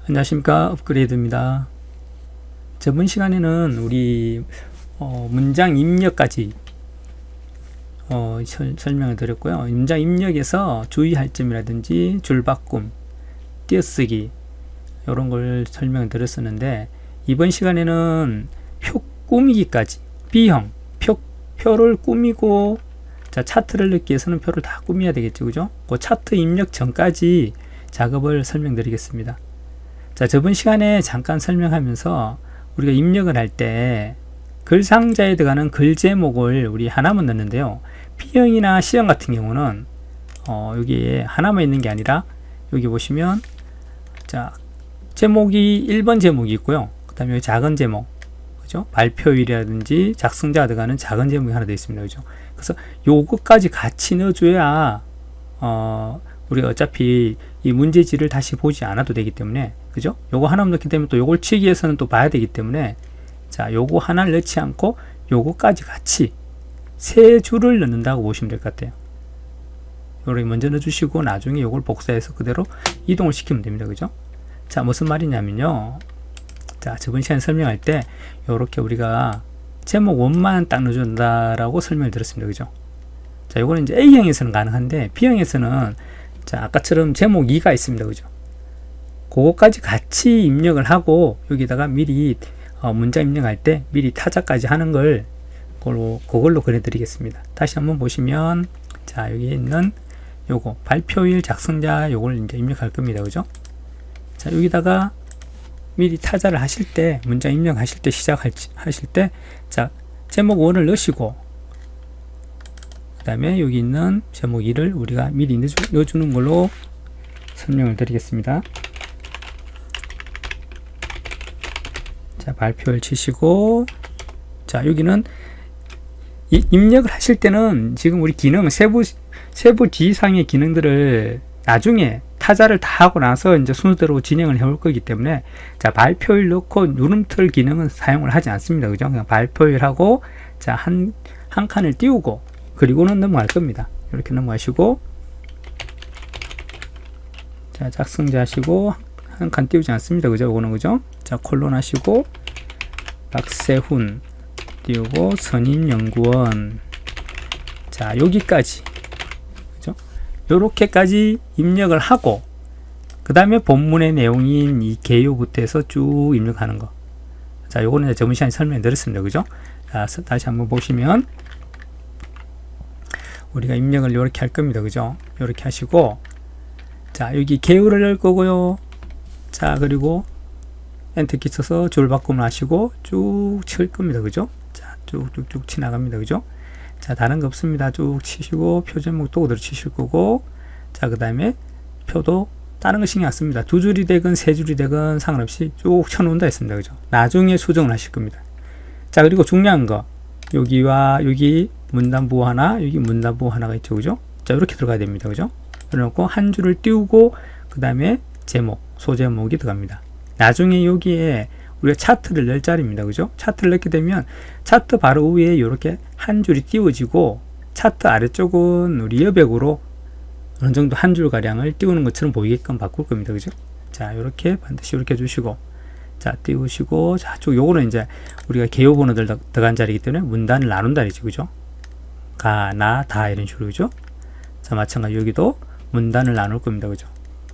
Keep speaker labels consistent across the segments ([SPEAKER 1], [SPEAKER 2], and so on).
[SPEAKER 1] 안녕하십니까, 업그레이드입니다. 저번 시간에는 우리 문장 입력까지 설명을 드렸고요. 문장 입력에서 주의할 점이라든지 줄바꿈, 띄어쓰기 이런 걸 설명을 드렸었는데, 이번 시간에는 표 꾸미기까지, B형 표를 꾸미고, 자, 차트를 넣기 위해서는 표를 다 꾸며야 되겠죠, 그죠? 그 차트 입력 전까지 작업을 설명드리겠습니다. 자, 저번 시간에 잠깐 설명하면서 우리가 입력을 할 때 글 상자에 들어가는 글 제목을 우리 하나만 넣는데요. B형이나 C형 같은 경우는 여기에 하나만 있는 게 아니라, 여기 보시면 자, 제목이 1번 제목이 있고요. 그 다음에 작은 제목, 그죠? 발표일이라든지 작성자가 들어가는 작은 제목이 하나 되어 있습니다. 그죠? 그래서 요것까지 같이 넣어줘야 우리가 어차피 이 문제지를 다시 보지 않아도 되기 때문에, 그죠? 요거 하나만 넣기 때문에 또 요걸 치기 위해서는 또 봐야 되기 때문에, 자, 요거 하나를 넣지 않고 요거까지 같이 세 줄을 넣는다고 보시면 될 것 같아요. 요걸 먼저 넣어주시고 나중에 요걸 복사해서 그대로 이동을 시키면 됩니다. 그죠? 자, 무슨 말이냐면요. 자, 저번 시간에 설명할 때 요렇게 우리가 제목 원만 딱 넣어준다라고 설명을 드렸습니다. 그죠? 자, 요거는 이제 A형에서는 가능한데, B형에서는 자, 아까처럼 제목 2가 있습니다. 그죠? 그거까지 같이 입력을 하고, 여기다가 미리 문장 입력할 때 미리 타자까지 하는 걸 그걸로 그려드리겠습니다. 다시 한번 보시면, 자, 여기 있는 요거 발표일 작성자 요걸 이제 입력할 겁니다. 그죠? 자, 여기다가 미리 타자를 하실 때, 문장 입력하실 때, 시작하실 때, 자, 제목 1을 넣으시고, 그 다음에 여기 있는 제목 2를 우리가 미리 넣어주는 걸로 설명을 드리겠습니다. 자, 발표를 치시고, 자, 여기는 입력을 하실 때는 지금 우리 기능, 세부 지상의 기능들을 나중에 타자를 다 하고 나서 이제 순서대로 진행을 해올 거기 때문에, 자, 발표일 넣고 누름틀 기능은 사용을 하지 않습니다. 그죠? 그냥 발표일 하고, 자, 한 칸을 띄우고, 그리고는 넘어갈 겁니다. 이렇게 넘어가시고, 자, 작성자 하시고, 한 칸 띄우지 않습니다. 그죠? 이거는, 그죠? 자, 콜론 하시고, 박세훈 띄우고, 선임연구원. 자, 여기까지. 그죠? 요렇게까지 입력을 하고, 그 다음에 본문의 내용인 이 개요부터 해서 쭉 입력하는 거. 자, 요거는 저번 시간에 설명드렸습니다. 그죠? 자, 다시 한번 보시면, 우리가 입력을 이렇게 할 겁니다. 그죠? 이렇게 하시고, 자, 여기 개요를 넣을 거고요. 자, 그리고 엔터키 쳐서 줄바꿈을 하시고 쭉 칠 겁니다. 그죠? 자, 쭉쭉쭉 치나갑니다. 그죠? 자, 다른 거 없습니다. 쭉 치시고, 표 제목도 그대로 치실 거고, 자, 그 다음에 표도 다른 거 신경 안 씁니다. 두 줄이 되건 세 줄이 되건 상관없이 쭉 쳐놓는다 했습니다. 그죠? 나중에 수정을 하실 겁니다. 자, 그리고 중요한 거, 여기와 여기 문단부 하나, 여기 문단부 하나가 있죠. 그죠? 자, 이렇게 들어가야 됩니다. 그죠? 그래놓고 한 줄을 띄우고, 그 다음에 제목, 소제목이 들어갑니다. 나중에 여기에 우리가 차트를 넣을 자리입니다. 그죠? 차트를 넣게 되면 차트 바로 위에 이렇게 한 줄이 띄워지고, 차트 아래쪽은 우리 여백으로 어느 정도 한 줄 가량을 띄우는 것처럼 보이게끔 바꿀 겁니다. 그죠? 자, 이렇게 반드시 이렇게 해주시고, 자, 띄우시고, 자, 쭉 요거는 이제 우리가 개요 번호들 들어간 자리이기 때문에 문단을 나눈 자리죠. 그죠? 가, 나, 다 이런 식으로. 그죠? 자, 마찬가지 여기도 문단을 나눌 겁니다. 그죠?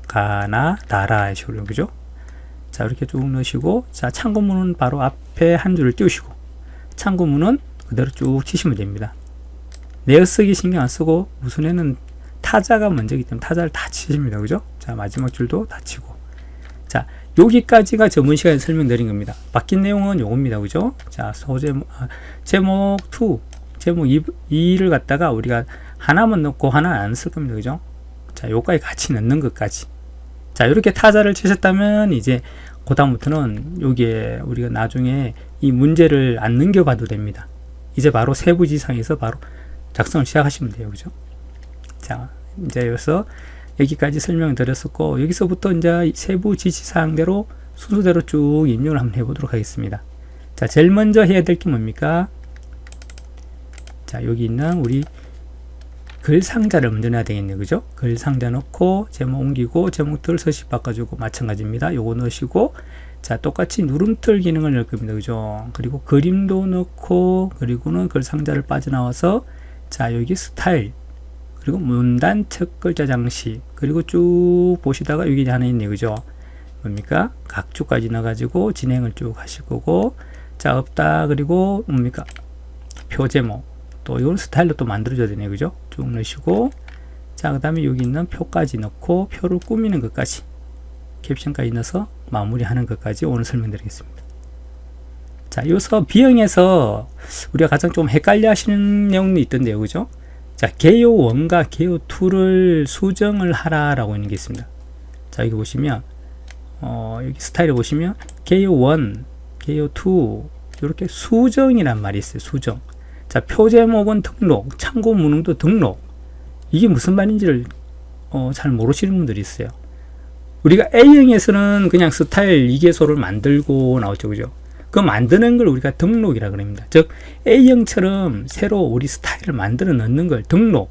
[SPEAKER 1] 가, 나, 다라 이런 식으로. 그죠? 자, 이렇게 쭉 넣으시고, 자, 참고문은 바로 앞에 한 줄을 띄우시고, 참고문은 그대로 쭉 치시면 됩니다. 내어쓰기 신경 안 쓰고, 우선에는 타자가 먼저이기 때문에 타자를 다 치십니다. 그죠? 자, 마지막 줄도 다 치고. 자, 여기까지가 저번 시간에 설명드린 겁니다. 바뀐 내용은 요겁니다. 그죠? 자, 제목 2, 제목 2를 갖다가 우리가 하나만 넣고 하나는 안 쓸 겁니다. 그죠? 자, 요까지 같이 넣는 것까지. 자, 이렇게 타자를 치셨다면 이제 그다음부터는 여기에 우리가 나중에 이 문제를 안 넘겨봐도 됩니다. 이제 바로 세부지상에서 바로 작성을 시작하시면 돼요. 그죠? 자, 이제 여기서 여기까지 설명을 드렸었고, 여기서부터 이제 세부 지시사항대로 순서대로 쭉 입력을 한번 해보도록 하겠습니다. 자, 제일 먼저 해야 될 게 뭡니까? 자, 여기 있는 우리 글 상자를 먼저 넣어야 되겠네요. 그죠? 글 상자 넣고 제목 옮기고 제목들 서식 바꿔주고 마찬가지입니다. 요거 넣으시고 자 똑같이 누름틀 기능을 넣을 겁니다. 그죠? 그리고 그림도 넣고 그리고는 글 상자를 빠져나와서 자 여기 스타일 그리고 문단 첫 글자 장식 그리고 쭉 보시다가 여기 하나 있네요. 그죠? 뭡니까? 각주까지 넣어가지고 진행을 쭉 하실 거고 자 없다 그리고 뭡니까? 표 제목 또 이건 스타일로 또 만들어줘야 되네요. 그죠? 쭉 넣으시고 자 그 다음에 여기 있는 표까지 넣고 표를 꾸미는 것까지 캡션까지 넣어서 마무리하는 것까지 오늘 설명드리겠습니다. 자 여기서 비형에서 우리가 가장 좀 헷갈려 하시는 내용이 있던데요. 그죠? 자 개요 1과 개요 2를 수정을 하라 라고 있는 게 있습니다. 자 여기 보시면 여기 스타일에 보시면 개요 1, 개요 2 이렇게 수정이란 말이 있어요. 수정. 자, 표 제목은 등록, 참고 문항도 등록. 이게 무슨 말인지를 잘 모르시는 분들이 있어요. 우리가 A형에서는 그냥 스타일 2개소를 만들고 나오죠. 그죠? 그 만드는 걸 우리가 등록이라 그럽니다. 즉, A형처럼 새로 우리 스타일을 만들어 넣는 걸 등록.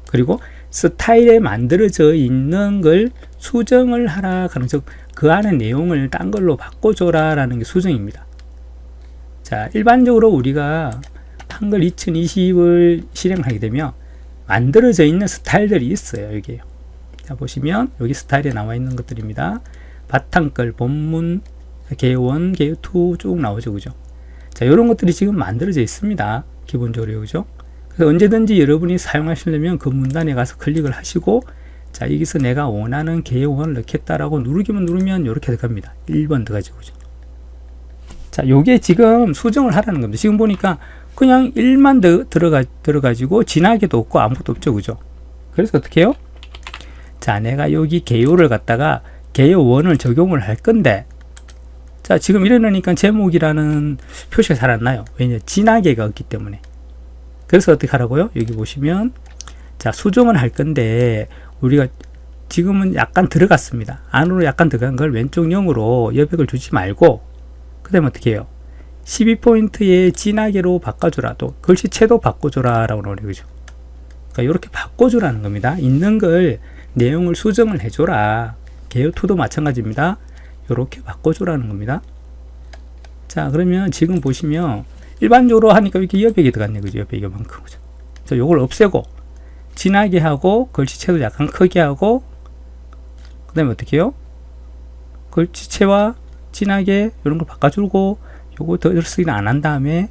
[SPEAKER 1] 그리고 스타일에 만들어져 있는 걸 수정을 하라 하는 즉, 그 안에 내용을 딴 걸로 바꿔줘라 라는 게 수정입니다. 자, 일반적으로 우리가 한글 2020을 실행하게 되면 만들어져 있는 스타일들이 있어요. 여기에요. 자, 보시면 여기 스타일에 나와 있는 것들입니다. 바탕글, 본문, 개요 1, 개요 2 쭉 나오죠. 그죠? 자, 이런 것들이 지금 만들어져 있습니다. 기본적으로. 그죠? 그래서 언제든지 여러분이 사용하시려면 그 문단에 가서 클릭을 하시고 자, 여기서 내가 원하는 개요 1을 넣겠다라고 누르기만 누르면 이렇게 들어갑니다. 1번 들어가죠. 그죠? 자, 요게 지금 수정을 하라는 겁니다. 지금 보니까 그냥 1만 들어가지고 진하게도 없고 아무것도 없죠. 그죠? 그래서 어떻게 해요? 자, 내가 여기 개요를 갖다가 개요 1을 적용을 할 건데 자, 지금 이러니까 제목이라는 표시가 잘 안 나요. 왜냐? 진하게가 없기 때문에. 그래서 어떻게 하라고요? 여기 보시면 자, 수정을 할 건데 우리가 지금은 약간 들어갔습니다. 안으로 약간 들어간 걸 왼쪽 0으로 여백을 주지 말고 그 다음에 어떻게 해요? 12포인트에 진하게로 바꿔줘라. 또 글씨체도 바꿔줘라 라고 나오네요. 그죠? 그러니까 이렇게 바꿔주라는 겁니다. 있는 걸 내용을 수정을 해줘라. 개요2도 마찬가지입니다. 이렇게 바꿔주라는 겁니다. 자, 그러면 지금 보시면 일반적으로 하니까 이렇게 여백이 들어갔네요. 그죠? 여백이 이만큼. 그죠? 자, 요걸 없애고 진하게 하고 글씨체도 약간 크게 하고 그 다음에 어떻게 해요? 글씨체와 진하게 이런 걸 바꿔주고 요거 더 쓰기는 안 한 다음에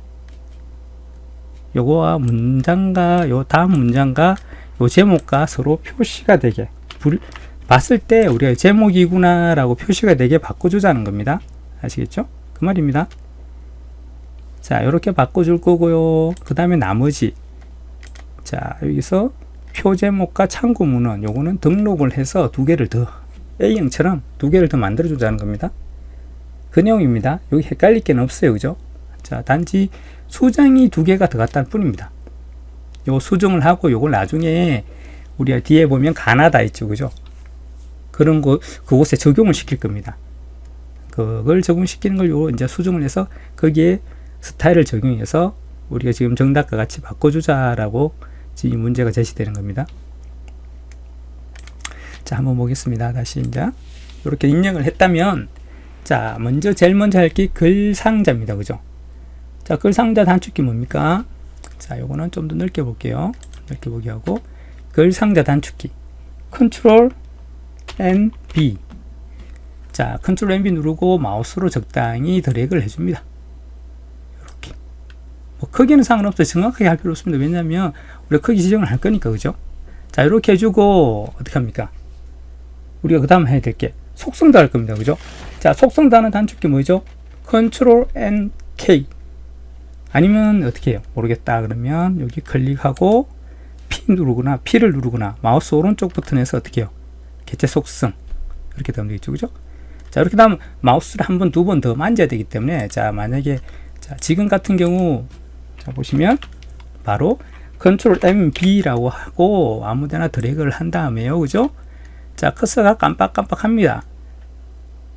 [SPEAKER 1] 요거와 문장과 요 다음 문장과 요 제목과 서로 표시가 되게 봤을 때 우리가 제목이구나 라고 표시가 되게 바꿔주자는 겁니다. 아시겠죠? 그 말입니다. 자, 이렇게 바꿔줄 거고요. 그 다음에 나머지 자, 여기서 표 제목과 참고 문헌 요거는 등록을 해서 2개를 더 A형처럼 2개를 더 만들어 주자는 겁니다. 그 내용입니다. 여기 헷갈릴 게는 없어요. 그죠? 자, 단지 수정이 2개가 들어갔다는 뿐입니다. 요 수정을 하고 요걸 나중에 우리가 뒤에 보면 가나다 있죠. 그죠? 그런 그곳에 적용을 시킬 겁니다. 그걸 적용시키는 걸 요 이제 수정을 해서 거기에 스타일을 적용해서 우리가 지금 정답과 같이 바꿔주자라고 지금 문제가 제시되는 겁니다. 자, 한번 보겠습니다. 다시 이제 이렇게 입력을 했다면 자, 제일 먼저 할 게 글상자입니다. 그죠? 자, 글상자 단축키 뭡니까? 자, 요거는 좀 더 넓게 볼게요. 넓게 보기 하고, 글상자 단축키. Ctrl N B. 자, Ctrl N B 누르고 마우스로 적당히 드래그를 해줍니다. 이렇게. 뭐, 크기는 상관없어요. 정확하게 할 필요 없습니다. 왜냐면, 우리가 크기 지정을 할 거니까, 그죠? 자, 이렇게 해주고, 어떻게 합니까? 우리가 그 다음 해야 될 게, 속성도 할 겁니다. 그죠? 자, 속성도 하는 단축키 뭐죠? Ctrl N K. 아니면 어떻게 해요? 모르겠다. 그러면 여기 클릭하고 P 누르거나 P를 누르거나 마우스 오른쪽 버튼에서 어떻게 해요? 개체 속성. 이렇게 되면 되겠죠. 그죠? 자, 이렇게 되면 마우스를 한 번, 두 번 더 만져야 되기 때문에 자, 만약에 자, 지금 같은 경우 자, 보시면 바로 Ctrl M B라고 하고 아무데나 드래그를 한 다음에요. 그죠? 자, 커서가 깜빡깜빡 합니다.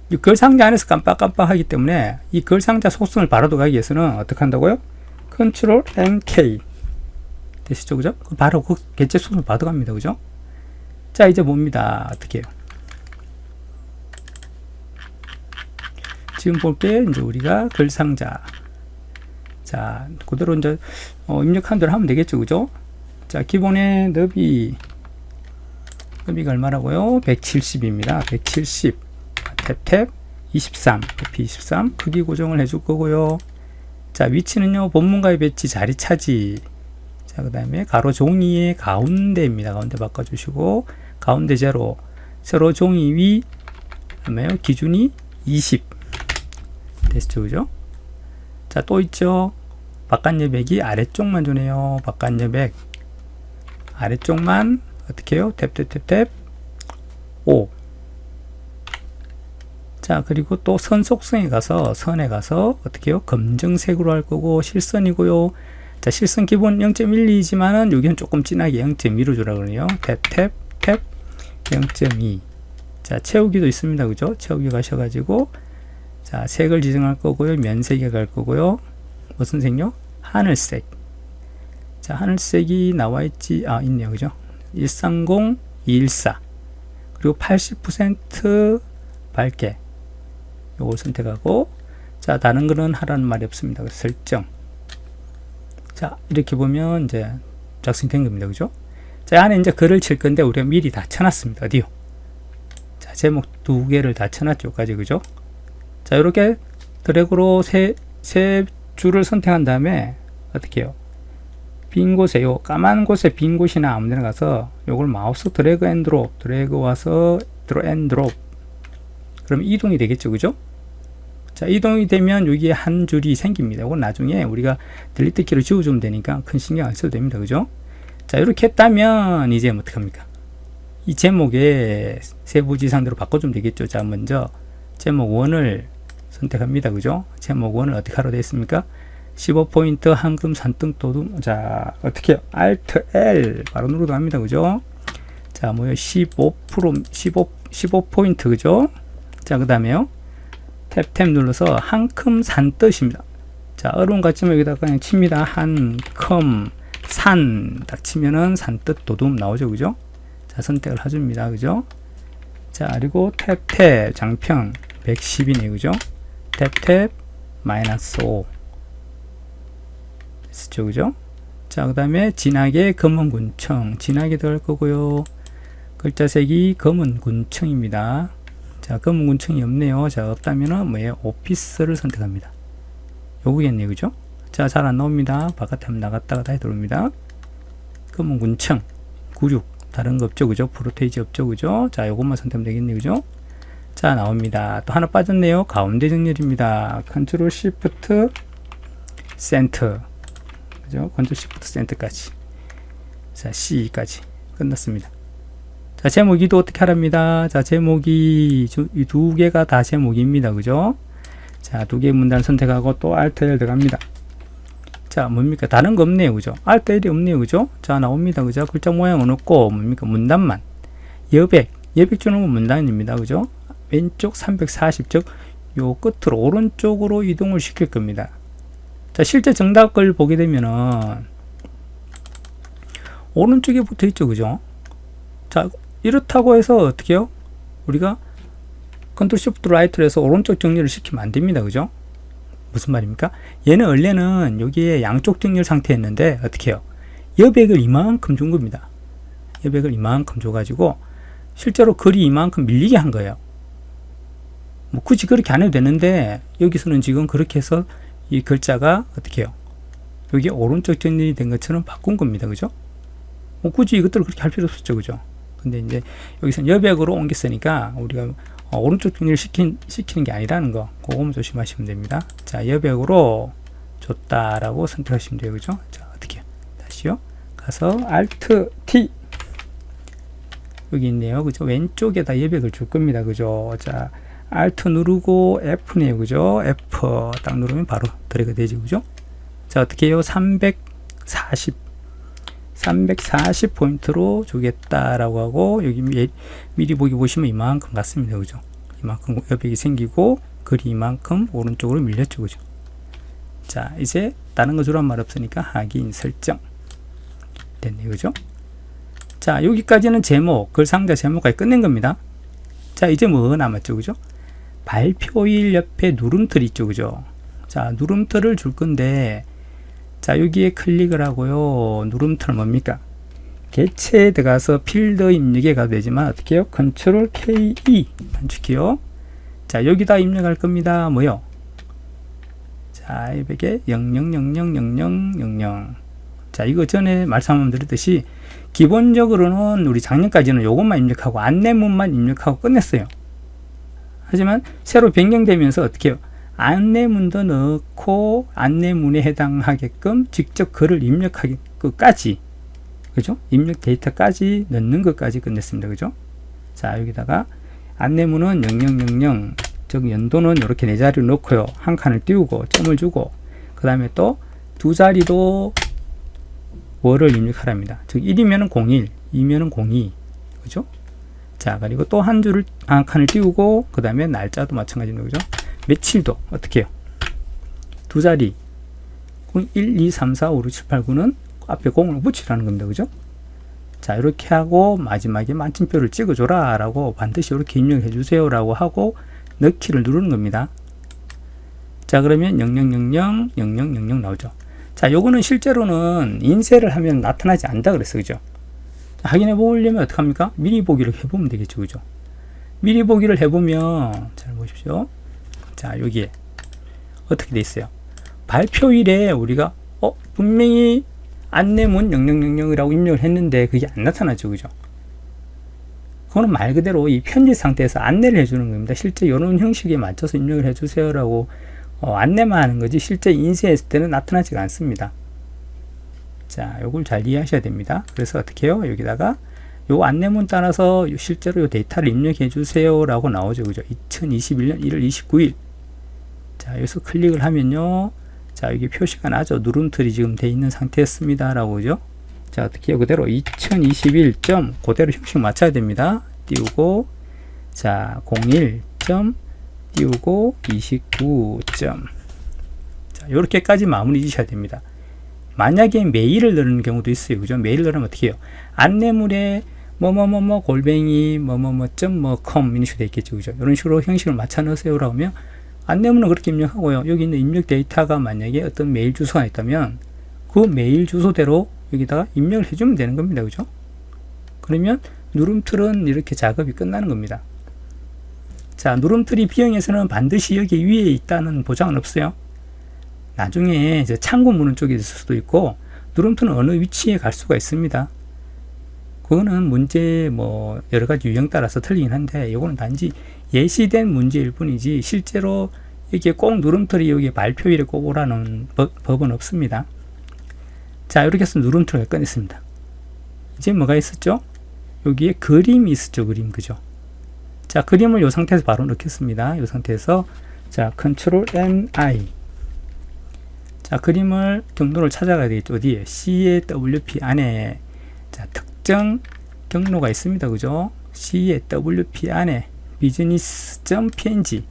[SPEAKER 1] 이 글상자 안에서 깜빡깜빡 하기 때문에 이 글상자 속성을 바로 들어가기 위해서는 어떻게 한다고요? Ctrl N K. 되시죠? 그죠? 바로 그 결제 수순을 받아갑니다. 그죠? 자, 이제 뭡니다. 어떻게 해요? 지금 볼 때 이제 우리가 글 상자. 자, 그대로 이제 입력한 대로 하면 되겠죠. 그죠? 자, 기본의 너비가 얼마라고요? 170입니다. 170. 탭 23. 높이 23. 크기 고정을 해줄 거고요. 자, 위치는요. 본문과의 배치 자리 차지. 자, 그 다음에 가로 종이의 가운데입니다. 가운데 바꿔주시고, 가운데 제로. 세로 종이 위, 그다음에 기준이 20. 됐죠, 그죠? 자, 또 있죠. 바깥 여백이 아래쪽만 주네요. 바깥 여백. 아래쪽만, 어떻게 해요? 탭. 5. 자, 그리고 또 선 속성에 가서, 선에 가서, 어떻게 해요? 검정색으로 할 거고, 실선이고요. 자, 실선 기본 0.12이지만은 여기는 조금 진하게 0.2로 주라 그러네요. 탭 0.2. 자, 채우기도 있습니다. 그죠? 채우기 가셔가지고, 자, 색을 지정할 거고요. 면색에 갈 거고요. 무슨 색요? 하늘색. 자, 하늘색이 나와 있지, 있네요. 그죠? 130, 214. 그리고 80% 밝게. 요걸 선택하고, 자, 다른 거는 하라는 말이 없습니다. 설정. 자, 이렇게 보면 이제 작성이 된 겁니다. 그죠? 자, 안에 이제 글을 칠 건데 우리가 미리 다 쳐놨습니다. 어디요? 자, 제목 두 개를 다 쳐놨죠. 여기까지. 그죠? 자, 이렇게 드래그로 세 줄을 선택한 다음에 어떻게 해요? 빈 곳에, 요 까만 곳에 빈 곳이나 아무 데나 가서 요걸 마우스 드래그 앤 드롭, 드래그 와서 드로 앤 드롭. 그럼 이동이 되겠죠. 그죠? 자, 이동이 되면 여기에 한 줄이 생깁니다. 이건 나중에 우리가 딜리트 키로 지워주면 되니까 큰 신경 안 써도 됩니다. 그죠? 자, 이렇게 했다면 이제 어떡합니까? 이 제목에 세부지상대로 바꿔주면 되겠죠. 자, 먼저 제목 1을 선택합니다. 그죠? 제목 1을 어떻게 하러 되어 있습니까? 15포인트 황금 산등 도둠. 자, 어떻게 해요? Alt L 바로 누르도 합니다. 그죠? 자, 뭐요? 15포인트. 그죠? 자, 그 다음에요. 탭 눌러서 한큼 산 뜻입니다. 자, 어려운 것 같지만 여기다가 그냥 칩니다. 한큼 산 딱 치면은 산뜻 도둠 나오죠. 그죠? 자, 선택을 해줍니다. 그죠? 자, 그리고 탭 장평 110이네요. 그죠? 탭 -5 됐죠. 그죠? 자, 그 다음에 진하게 검은 군청 진하게 들어갈 거고요. 글자색이 검은 군청입니다. 자, 검은 군청이 없네요. 자, 없다면은 뭐예요? 오피스를 선택합니다. 요거겠네요. 그죠? 자, 잘 안 나옵니다. 바깥에 한번 나갔다가 다시 들어옵니다. 검은 군청 96 다른 거 없죠. 그죠? 프로테이지 없죠. 그죠? 자, 요것만 선택하면 되겠네요. 그죠? 자, 나옵니다. 또 하나 빠졌네요. 가운데 정렬입니다. 컨트롤 시프트 센터. 그죠? 컨트롤 시프트 센터까지. 자, C까지 끝났습니다. 자, 제목이도 어떻게 하랍니다. 자, 제목이 이 두 개가 다 제목입니다. 그죠? 자, 두 개의 문단을 선택하고 또 Alt L 들어갑니다. 자, 뭡니까? 다른 거 없네요. 그죠? Alt L이 없네요. 그죠? 자, 나옵니다. 그죠? 글자 모양은 없고 뭡니까? 문단만. 여백 주는 건 문단입니다. 그죠? 왼쪽 340, 즉 요 끝으로 오른쪽으로 이동을 시킬 겁니다. 자, 실제 정답을 보게 되면은 오른쪽에 붙어 있죠. 그죠? 자, 이렇다고 해서 어떻게 해요? 우리가 컨트롤 시프트 라이트로 해서 오른쪽 정렬을 시키면 안 됩니다. 그죠? 무슨 말입니까? 얘는 원래는 여기에 양쪽 정렬 상태였는데 어떻게 해요? 여백을 이만큼 준 겁니다. 여백을 이만큼 줘가지고 실제로 글이 이만큼 밀리게 한 거예요. 뭐 굳이 그렇게 안 해도 되는데 여기서는 지금 그렇게 해서 이 글자가 어떻게 해요? 여기 오른쪽 정렬이 된 것처럼 바꾼 겁니다. 그죠? 뭐 굳이 이것들을 그렇게 할 필요 없었죠. 그죠? 근데 이제 여기서는 여백으로 옮겼으니까 우리가 오른쪽 정렬을 시키는 게 아니라는 거, 그거만 조심하시면 됩니다. 자, 여백으로 줬다라고 선택하시면 돼요. 그죠? 자, 어떻게 해요? 다시요. 가서 Alt T. 여기 있네요. 그죠? 왼쪽에다 여백을 줄 겁니다. 그죠? 자, Alt 누르고 F네요. 그죠? F 딱 누르면 바로 드래그 되죠. 그죠? 자, 어떻게 해요? 340포인트로 주겠다라고 하고, 여기 미리 보기 보시면 이만큼 같습니다. 그죠? 이만큼 여백이 생기고, 글이 이만큼 오른쪽으로 밀렸죠. 그죠? 자, 이제 다른 거 주란 말 없으니까 확인 설정. 됐네요. 그죠? 자, 여기까지는 제목, 글 상자 제목까지 끝낸 겁니다. 자, 이제 뭐 남았죠? 그죠? 발표일 옆에 누름틀 있죠. 그죠? 자, 누름틀을 줄 건데, 자, 여기에 클릭을 하고요. 누름틀 뭡니까? 개체에 들어가서 필드 입력에 가도 되지만, 어떻게 해요? 컨트롤 KE 단축키요. 자, 여기다 입력할 겁니다. 뭐요? 자, 이게 00000000. 자, 이거 전에 말씀 드렸듯이 기본적으로는 우리 작년까지는 요것만 입력하고 안내문만 입력하고 끝냈어요. 하지만 새로 변경되면서 어떻게 해요? 안내문도 넣고 안내문에 해당하게끔 직접 글을 입력하기 끝까지, 그죠? 입력 데이터까지 넣는 것까지 끝냈습니다. 그죠? 자, 여기다가 안내문은 0000, 즉 연도는 이렇게 네 자리를 놓고요. 한 칸을 띄우고 점을 주고, 그 다음에 또 두 자리도 월을 입력하랍니다. 즉 1이면은 01, 2면은 02, 그죠? 자, 그리고 또 한 칸을 띄우고, 그 다음에 날짜도 마찬가지입니다. 그죠? 며칠도 어떻게 해요? 두 자리 1, 2, 3, 4, 5, 6, 7, 8, 9는 앞에 0을 붙이라는 겁니다. 그죠? 자, 이렇게 하고 마지막에 마침표를 찍어줘라 라고 반드시 이렇게 입력해 주세요 라고 하고 넣기를 누르는 겁니다. 자, 그러면 0000, 0000 나오죠. 자, 요거는 실제로는 인쇄를 하면 나타나지 않는다 그랬어요. 그죠? 확인해 보려면 어떡합니까? 미리 보기를 해보면 되겠죠. 그죠? 미리 보기를 해보면, 잘 보십시오. 자, 여기에 어떻게 돼 있어요? 발표일에 우리가 분명히 안내문 0000이라고 입력을 했는데 그게 안 나타나죠. 그죠? 그거는 말 그대로 이 편집 상태에서 안내를 해주는 겁니다. 실제 이런 형식에 맞춰서 입력을 해주세요 라고 안내만 하는 거지 실제 인쇄했을 때는 나타나지가 않습니다. 자, 요걸 잘 이해하셔야 됩니다. 그래서 어떻게 해요? 여기다가 요 안내문 따라서 실제로 요 데이터를 입력해 주세요 라고 나오죠. 그죠? 2021년 1월 29일. 자, 여기서 클릭을 하면요. 자, 여기 표시가 나죠. 누름틀이 지금 돼 있는 상태였습니다 라고. 그죠? 자, 어떻게 해요? 그대로 2021. 그대로 형식 맞춰야 됩니다. 띄우고, 자, 01. 띄우고 29. 자, 요렇게까지 마무리 지셔야 됩니다. 만약에 메일을 넣는 경우도 있어요. 그죠? 메일을 넣으면 어떻게 해요? 안내물에 골뱅이 com 이런 식으로 되어 있겠죠. 그죠? 이런 식으로 형식을 맞춰 넣으세요 라고 하면 안내문은 그렇게 입력하고요. 여기 있는 입력 데이터가 만약에 어떤 메일 주소가 있다면 그 메일 주소대로 여기다가 입력을 해주면 되는 겁니다. 그죠? 그러면 누름틀은 이렇게 작업이 끝나는 겁니다. 자, 누름틀이 B형에서는 반드시 여기 위에 있다는 보장은 없어요. 나중에 이제 참고문헌 쪽에 있을 수도 있고 누름틀은 어느 위치에 갈 수가 있습니다. 그거는 문제 여러 가지 유형 따라서 틀리긴 한데 이거는 단지 예시된 문제일 뿐이지 실제로 이게 꼭 누름틀이 여기 발표일에 꼭 오라는 법은 없습니다. 자, 이렇게 해서 누름틀을 꺼냈습니다. 이제 뭐가 있었죠? 여기에 그림이 있었죠. 그림. 그죠? 자, 그림을 이 상태에서 바로 넣겠습니다. 이 상태에서 자, 컨트롤 NI. 자, 그림을 경로를 찾아가야 되겠죠. 어디에? CAWP 안에 자, 특정 경로가 있습니다. 그죠? CAWP 안에 business.png.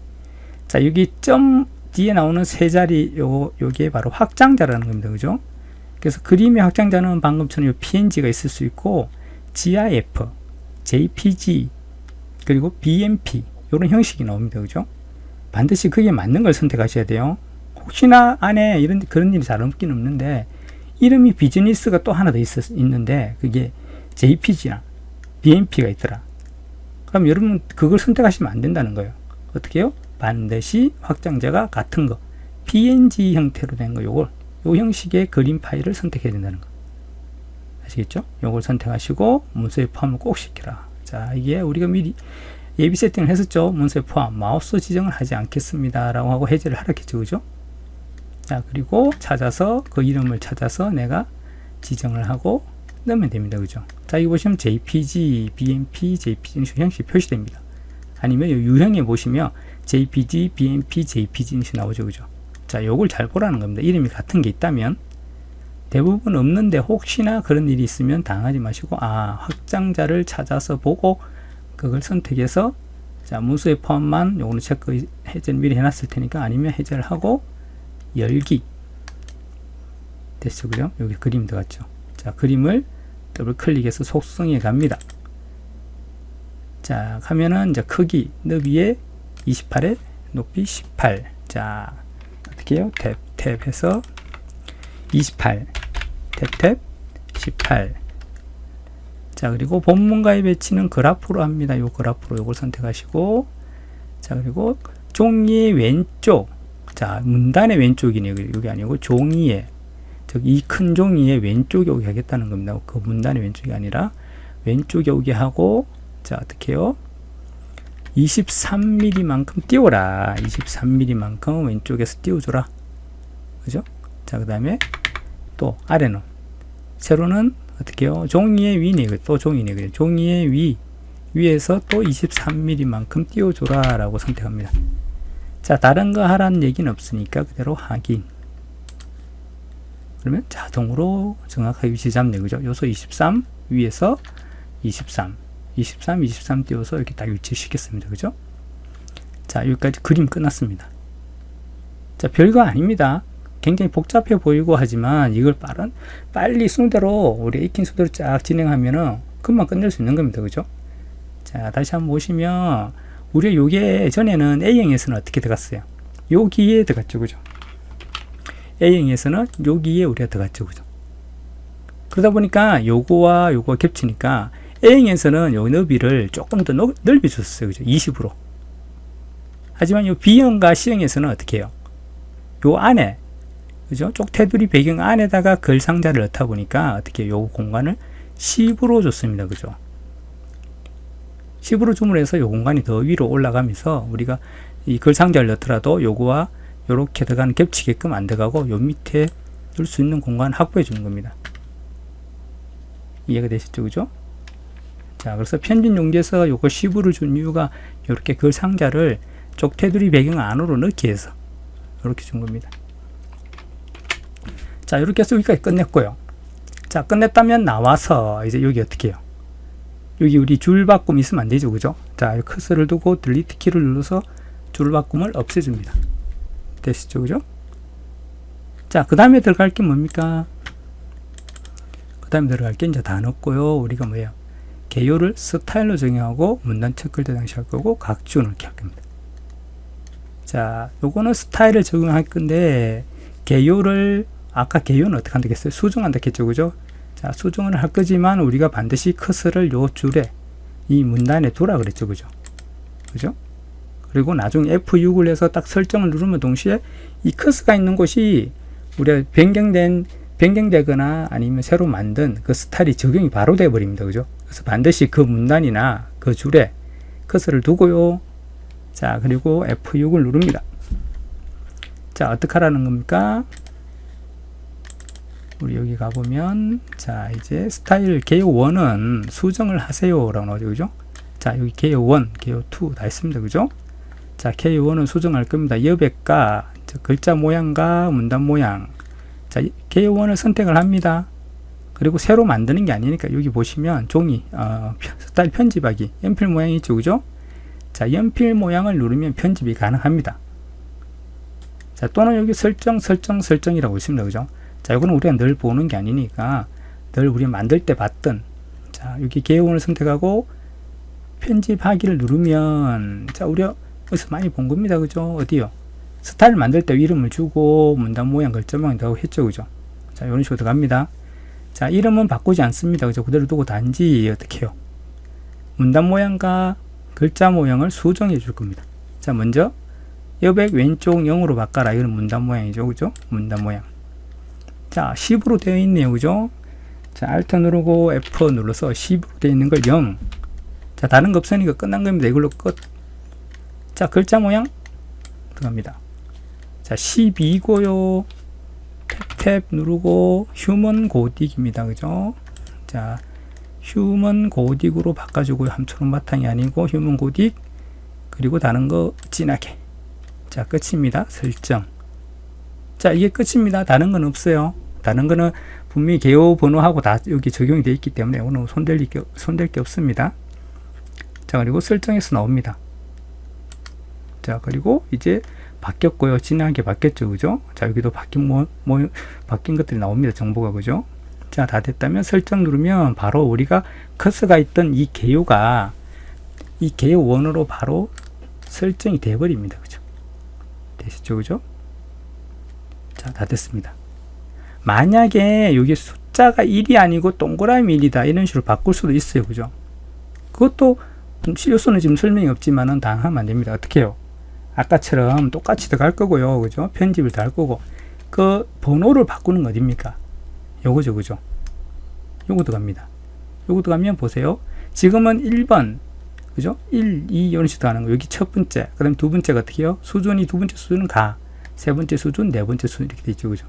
[SPEAKER 1] 자, 여기 점 뒤에 나오는 세 자리 요게 바로 확장자라는 겁니다. 그죠? 그래서 그림의 확장자는 방금처럼 요 PNG가 있을 수 있고 GIF, JPG, 그리고 BMP 이런 형식이 나옵니다. 그죠? 반드시 그게 맞는 걸 선택하셔야 돼요. 혹시나 안에 그런 일이 잘 없긴 없는데 이름이 비즈니스가 또 하나 더 있는데 그게 JPG나 BMP가 있더라. 그럼 여러분 그걸 선택하시면 안 된다는 거예요. 어떻게 해요? 반드시 확장자가 같은 거 PNG 형태로 된 거 요거 요 형식의 그림 파일을 선택해야 된다는 거 아시겠죠? 요걸 선택하시고 문서에 포함을 꼭 시켜라. 자, 이게 우리가 미리 예비 세팅을 했었죠. 문서에 포함 마우스 지정을 하지 않겠습니다 라고 하고 해제를 하라겠죠. 그죠? 자, 그리고 찾아서 그 이름을 찾아서 내가 지정을 하고 넣으면 됩니다. 그죠? 자, 이거 보시면 JPG, BMP, JPG 형식이 표시됩니다. 아니면 이 유형에 보시면 JPG, BMP, JPG 형식이 나오죠. 그죠? 자, 요걸 잘 보라는 겁니다. 이름이 같은 게 있다면 대부분 없는데 혹시나 그런 일이 있으면 당하지 마시고 확장자를 찾아서 보고 그걸 선택해서 자, 문서의 포함만 요거는 체크 해제를 미리 해놨을 테니까 아니면 해제를 하고 열기 됐죠. 그죠? 여기 그림 들어갔죠. 자, 그림을 더블 클릭해서 속성에 갑니다. 자, 가면은 이제 크기, 너비에 28에 높이 18. 자, 어떻게 해요? 탭 해서 28. 탭 18. 자, 그리고 본문과의 배치는 그래프로 합니다. 요 그래프로 요걸 선택하시고, 자, 그리고 종이의 왼쪽, 자, 문단의 왼쪽이네요. 여기 아니고 종이의, 즉 이 큰 종이의 왼쪽에 오게 하겠다는 겁니다. 그 문단의 왼쪽이 아니라 왼쪽에 오게 하고, 자, 어떻게 해요? 23mm만큼 띄워라. 23mm만큼 왼쪽에서 띄워줘라. 그죠? 자, 그 다음에 또 아래는, 세로는 어떻게 해요? 종이의 위네. 또 종이네. 종이의 위에서 또 23mm만큼 띄워줘라 라고 선택합니다. 자, 다른 거 하라는 얘기는 없으니까 그대로 확인. 그러면 자동으로 정확하게 위치 잡네. 그죠? 요소 23 위에서 23 띄워서 이렇게 딱 위치시켰습니다. 그죠? 자, 여기까지 그림 끝났습니다. 자, 별거 아닙니다. 굉장히 복잡해 보이고 하지만 이걸 빨리 순대로 우리 익힌 순대로 쫙 진행하면은 금방 끝낼 수 있는 겁니다. 그죠? 자, 다시 한번 보시면 우리 요게 전에는 A형에서는 어떻게 들어갔어요? 여기에 들어갔죠. 그죠? A형에서는 여기에 우리가 들어갔죠. 그죠? 그러다 보니까 요거와 요거 겹치니까 A형에서는 요 너비를 조금 더 넓혀 줬어요. 그죠? 20으로. 하지만 요 B형과 C형에서는 어떻게 해요? 요 안에, 그죠? 쪽 테두리 배경 안에다가 글 상자를 넣다 보니까 어떻게 요 공간을 10으로 줬습니다. 그죠? 10으로 줌을 해서 요 공간이 더 위로 올라가면서 우리가 이 글 상자를 넣더라도 요거와 요렇게 들어가는 겹치게끔 안 들어가고 요 밑에 넣을 수 있는 공간을 확보해 주는 겁니다. 이해가 되셨죠? 그죠? 자, 그래서 편집 용지에서 요거 10으로 준 이유가 요렇게 글 상자를 쪽 테두리 배경 안으로 넣기 위해서 이렇게 준 겁니다. 자, 이렇게 해서 여기까지 끝냈고요. 자, 끝냈다면 나와서 이제 여기 어떻게 해요? 여기 우리 줄 바꿈 있으면 안 되죠. 그죠? 자, 커서를 두고 딜리트 키를 눌러서 줄 바꿈을 없애줍니다. 되시죠? 그죠? 자, 그 다음에 들어갈 게 뭡니까? 그 다음에 들어갈 게 이제 다 넣었고요. 우리가 뭐예요? 개요를 스타일로 정의하고 문단 체크를 저장시할 거고 각준을 이렇게 할 겁니다. 자, 요거는 스타일을 적용할 건데 개요를 아까 개요는 어떻게 한다고 했어요? 수정한다 했죠. 그죠? 자, 수정을 할 거지만 우리가 반드시 커서를 요 줄에 이 문단에 두라 그랬죠. 그죠? 그죠? 그리고 나중에 F6을 해서 딱 설정을 누르면 동시에 이 커서가 있는 곳이 우리가 변경되거나 아니면 새로 만든 그 스타일이 적용이 바로 되어 버립니다. 그죠? 그래서 반드시 그 문단이나 그 줄에 커서를 두고요. 자, 그리고 F6을 누릅니다. 자, 어떻게 하라는 겁니까? 우리 여기 가보면, 자, 이제 스타일 개요 1은 수정을 하세요 라고 나오죠. 그죠? 자, 여기 개요 1, 개요 2 다 있습니다. 그죠? 자, 개요 1은 수정할 겁니다. 여백과 글자 모양과 문단 모양. 자, 개요 1을 선택을 합니다. 그리고 새로 만드는 게 아니니까 여기 보시면 종이, 스타일 편집하기, 연필 모양이 있죠. 그죠? 자, 연필 모양을 누르면 편집이 가능합니다. 자, 또는 여기 설정이라고 있습니다. 그죠? 자, 이거는 우리가 늘 보는 게 아니니까 늘 우리가 만들 때 봤던, 자, 여기 개요원을 선택하고 편집하기를 누르면, 자, 우리가 어디서 많이 본 겁니다. 그죠? 어디요? 스타일 만들 때 이름을 주고 문단 모양, 글자 모양 다 했죠. 그죠? 자, 이런 식으로 들어갑니다. 자, 이름은 바꾸지 않습니다. 그죠? 그대로 두고 단지 어떻게 해요? 문단 모양과 글자 모양을 수정해 줄 겁니다. 자, 먼저 여백 왼쪽 0으로 바꿔라. 이건 문단 모양이죠. 그죠? 문단 모양. 자, 10으로 되어 있네요. 그죠? 자, Alt 누르고 F 눌러서 10으로 되어 있는 걸 0. 자, 다른 거 없으니까 끝난 겁니다. 이걸로 끝. 자, 글자 모양 들어갑니다. 자, 12고요. 탭 누르고 휴먼 고딕입니다. 그죠? 자, 휴먼 고딕으로 바꿔주고요. 함초록 바탕이 아니고 휴먼 고딕. 그리고 다른 거 진하게. 자, 끝입니다. 설정. 자, 이게 끝입니다. 다른 건 없어요. 다른 거는 분명히 개요 번호하고 다 여기 적용이 되어 있기 때문에 오늘 손댈 게 없습니다. 자, 그리고 설정에서 나옵니다. 자, 그리고 이제 바뀌었고요. 진하게 바뀌었죠. 그죠? 자, 여기도 바뀐 것들이 나옵니다. 정보가. 그죠? 자, 다 됐다면 설정 누르면 바로 우리가 커서가 있던 이 개요가 이 개요 원으로 바로 설정이 되어버립니다. 그죠? 되시죠? 그죠? 자, 다 됐습니다. 만약에 여기 숫자가 1이 아니고 동그라미 1이다 이런 식으로 바꿀 수도 있어요. 그죠? 그것도 요소는 지금 설명이 없지만은 당하면 안 됩니다. 어떻게 해요? 아까처럼 똑같이 들어갈 거고요. 그죠? 편집을 다 할 거고 그 번호를 바꾸는 거 어딥니까? 요거죠. 그죠? 요거 들어갑니다. 요거 들어가면 보세요. 지금은 1번 그죠? 1, 2 이런 식으로 가는 거. 여기 첫 번째. 그 다음에 두 번째가 어떻게 해요? 수준이 두 번째 수준은 가. 세 번째 수준, 네 번째 수준 이렇게 되죠. 그죠?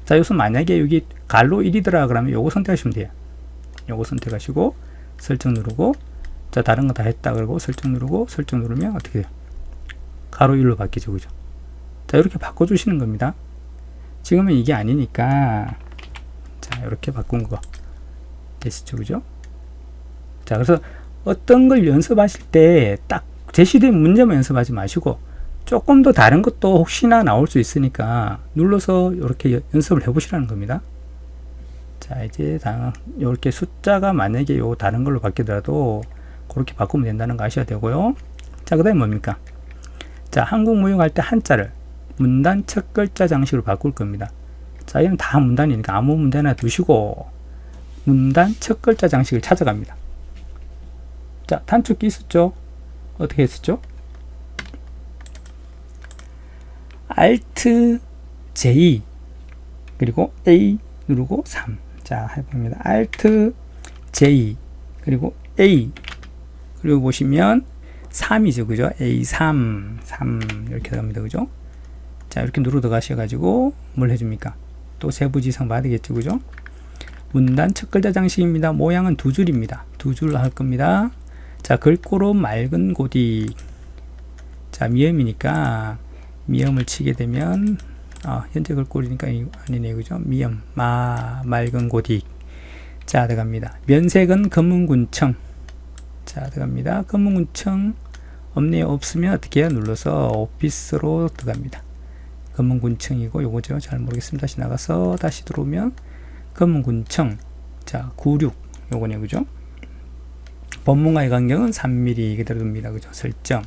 [SPEAKER 1] 자, 여기서 만약에 여기 갈로 1이더라 그러면 요거 선택하시면 돼요. 요거 선택하시고 설정 누르고 자, 다른 거 다 했다 그러고 설정 누르고 설정 누르면 어떻게 돼요? 가로 1로 바뀌죠. 그죠? 자, 이렇게 바꿔주시는 겁니다. 지금은 이게 아니니까 자, 이렇게 바꾼 거 되시죠. 그죠? 자, 그래서 어떤 걸 연습하실 때 딱 제시된 문제만 연습하지 마시고 조금 더 다른 것도 혹시나 나올 수 있으니까 눌러서 이렇게 연습을 해 보시라는 겁니다. 자, 이제 이렇게 숫자가 만약에 요 다른 걸로 바뀌더라도 그렇게 바꾸면 된다는 거 아셔야 되고요. 자, 그 다음에 뭡니까? 자, 한국 무용할 때 한자를 문단 첫 글자 장식으로 바꿀 겁니다. 자, 이건 다 문단이니까 아무 문단이나 두시고 문단 첫 글자 장식을 찾아갑니다. 자, 단축키 있었죠? 어떻게 했었죠? Alt J 그리고 A 누르고 3. 자, 해봅니다. Alt J 그리고 A 그리고 보시면 3이죠. 그죠? A3 3 이렇게 들어갑니다. 그죠? 자, 이렇게 누르 들어가셔가지고 뭘 해줍니까? 또 세부지성 받으겠죠. 그죠? 문단 첫 글자 장식입니다. 모양은 두 줄입니다. 두 줄 할 겁니다. 자, 글꼬로 맑은 고딕. 자, 미음이니까 미음을 치게 되면 현재 글꼴이니까 아니네. 그죠? 미음 맑은 고딕. 자, 들어갑니다. 면색은 검은군청. 자, 들어갑니다. 검은군청 없네요. 없으면 어떻게 해요? 눌러서 오피스로 들어갑니다. 검은군청이고 요거죠. 잘 모르겠습니다. 다시 나가서 다시 들어오면 검은군청. 자, 96 요거네요. 그죠? 본문과의 간격은 3mm 그대로 둡니다. 그죠? 설정.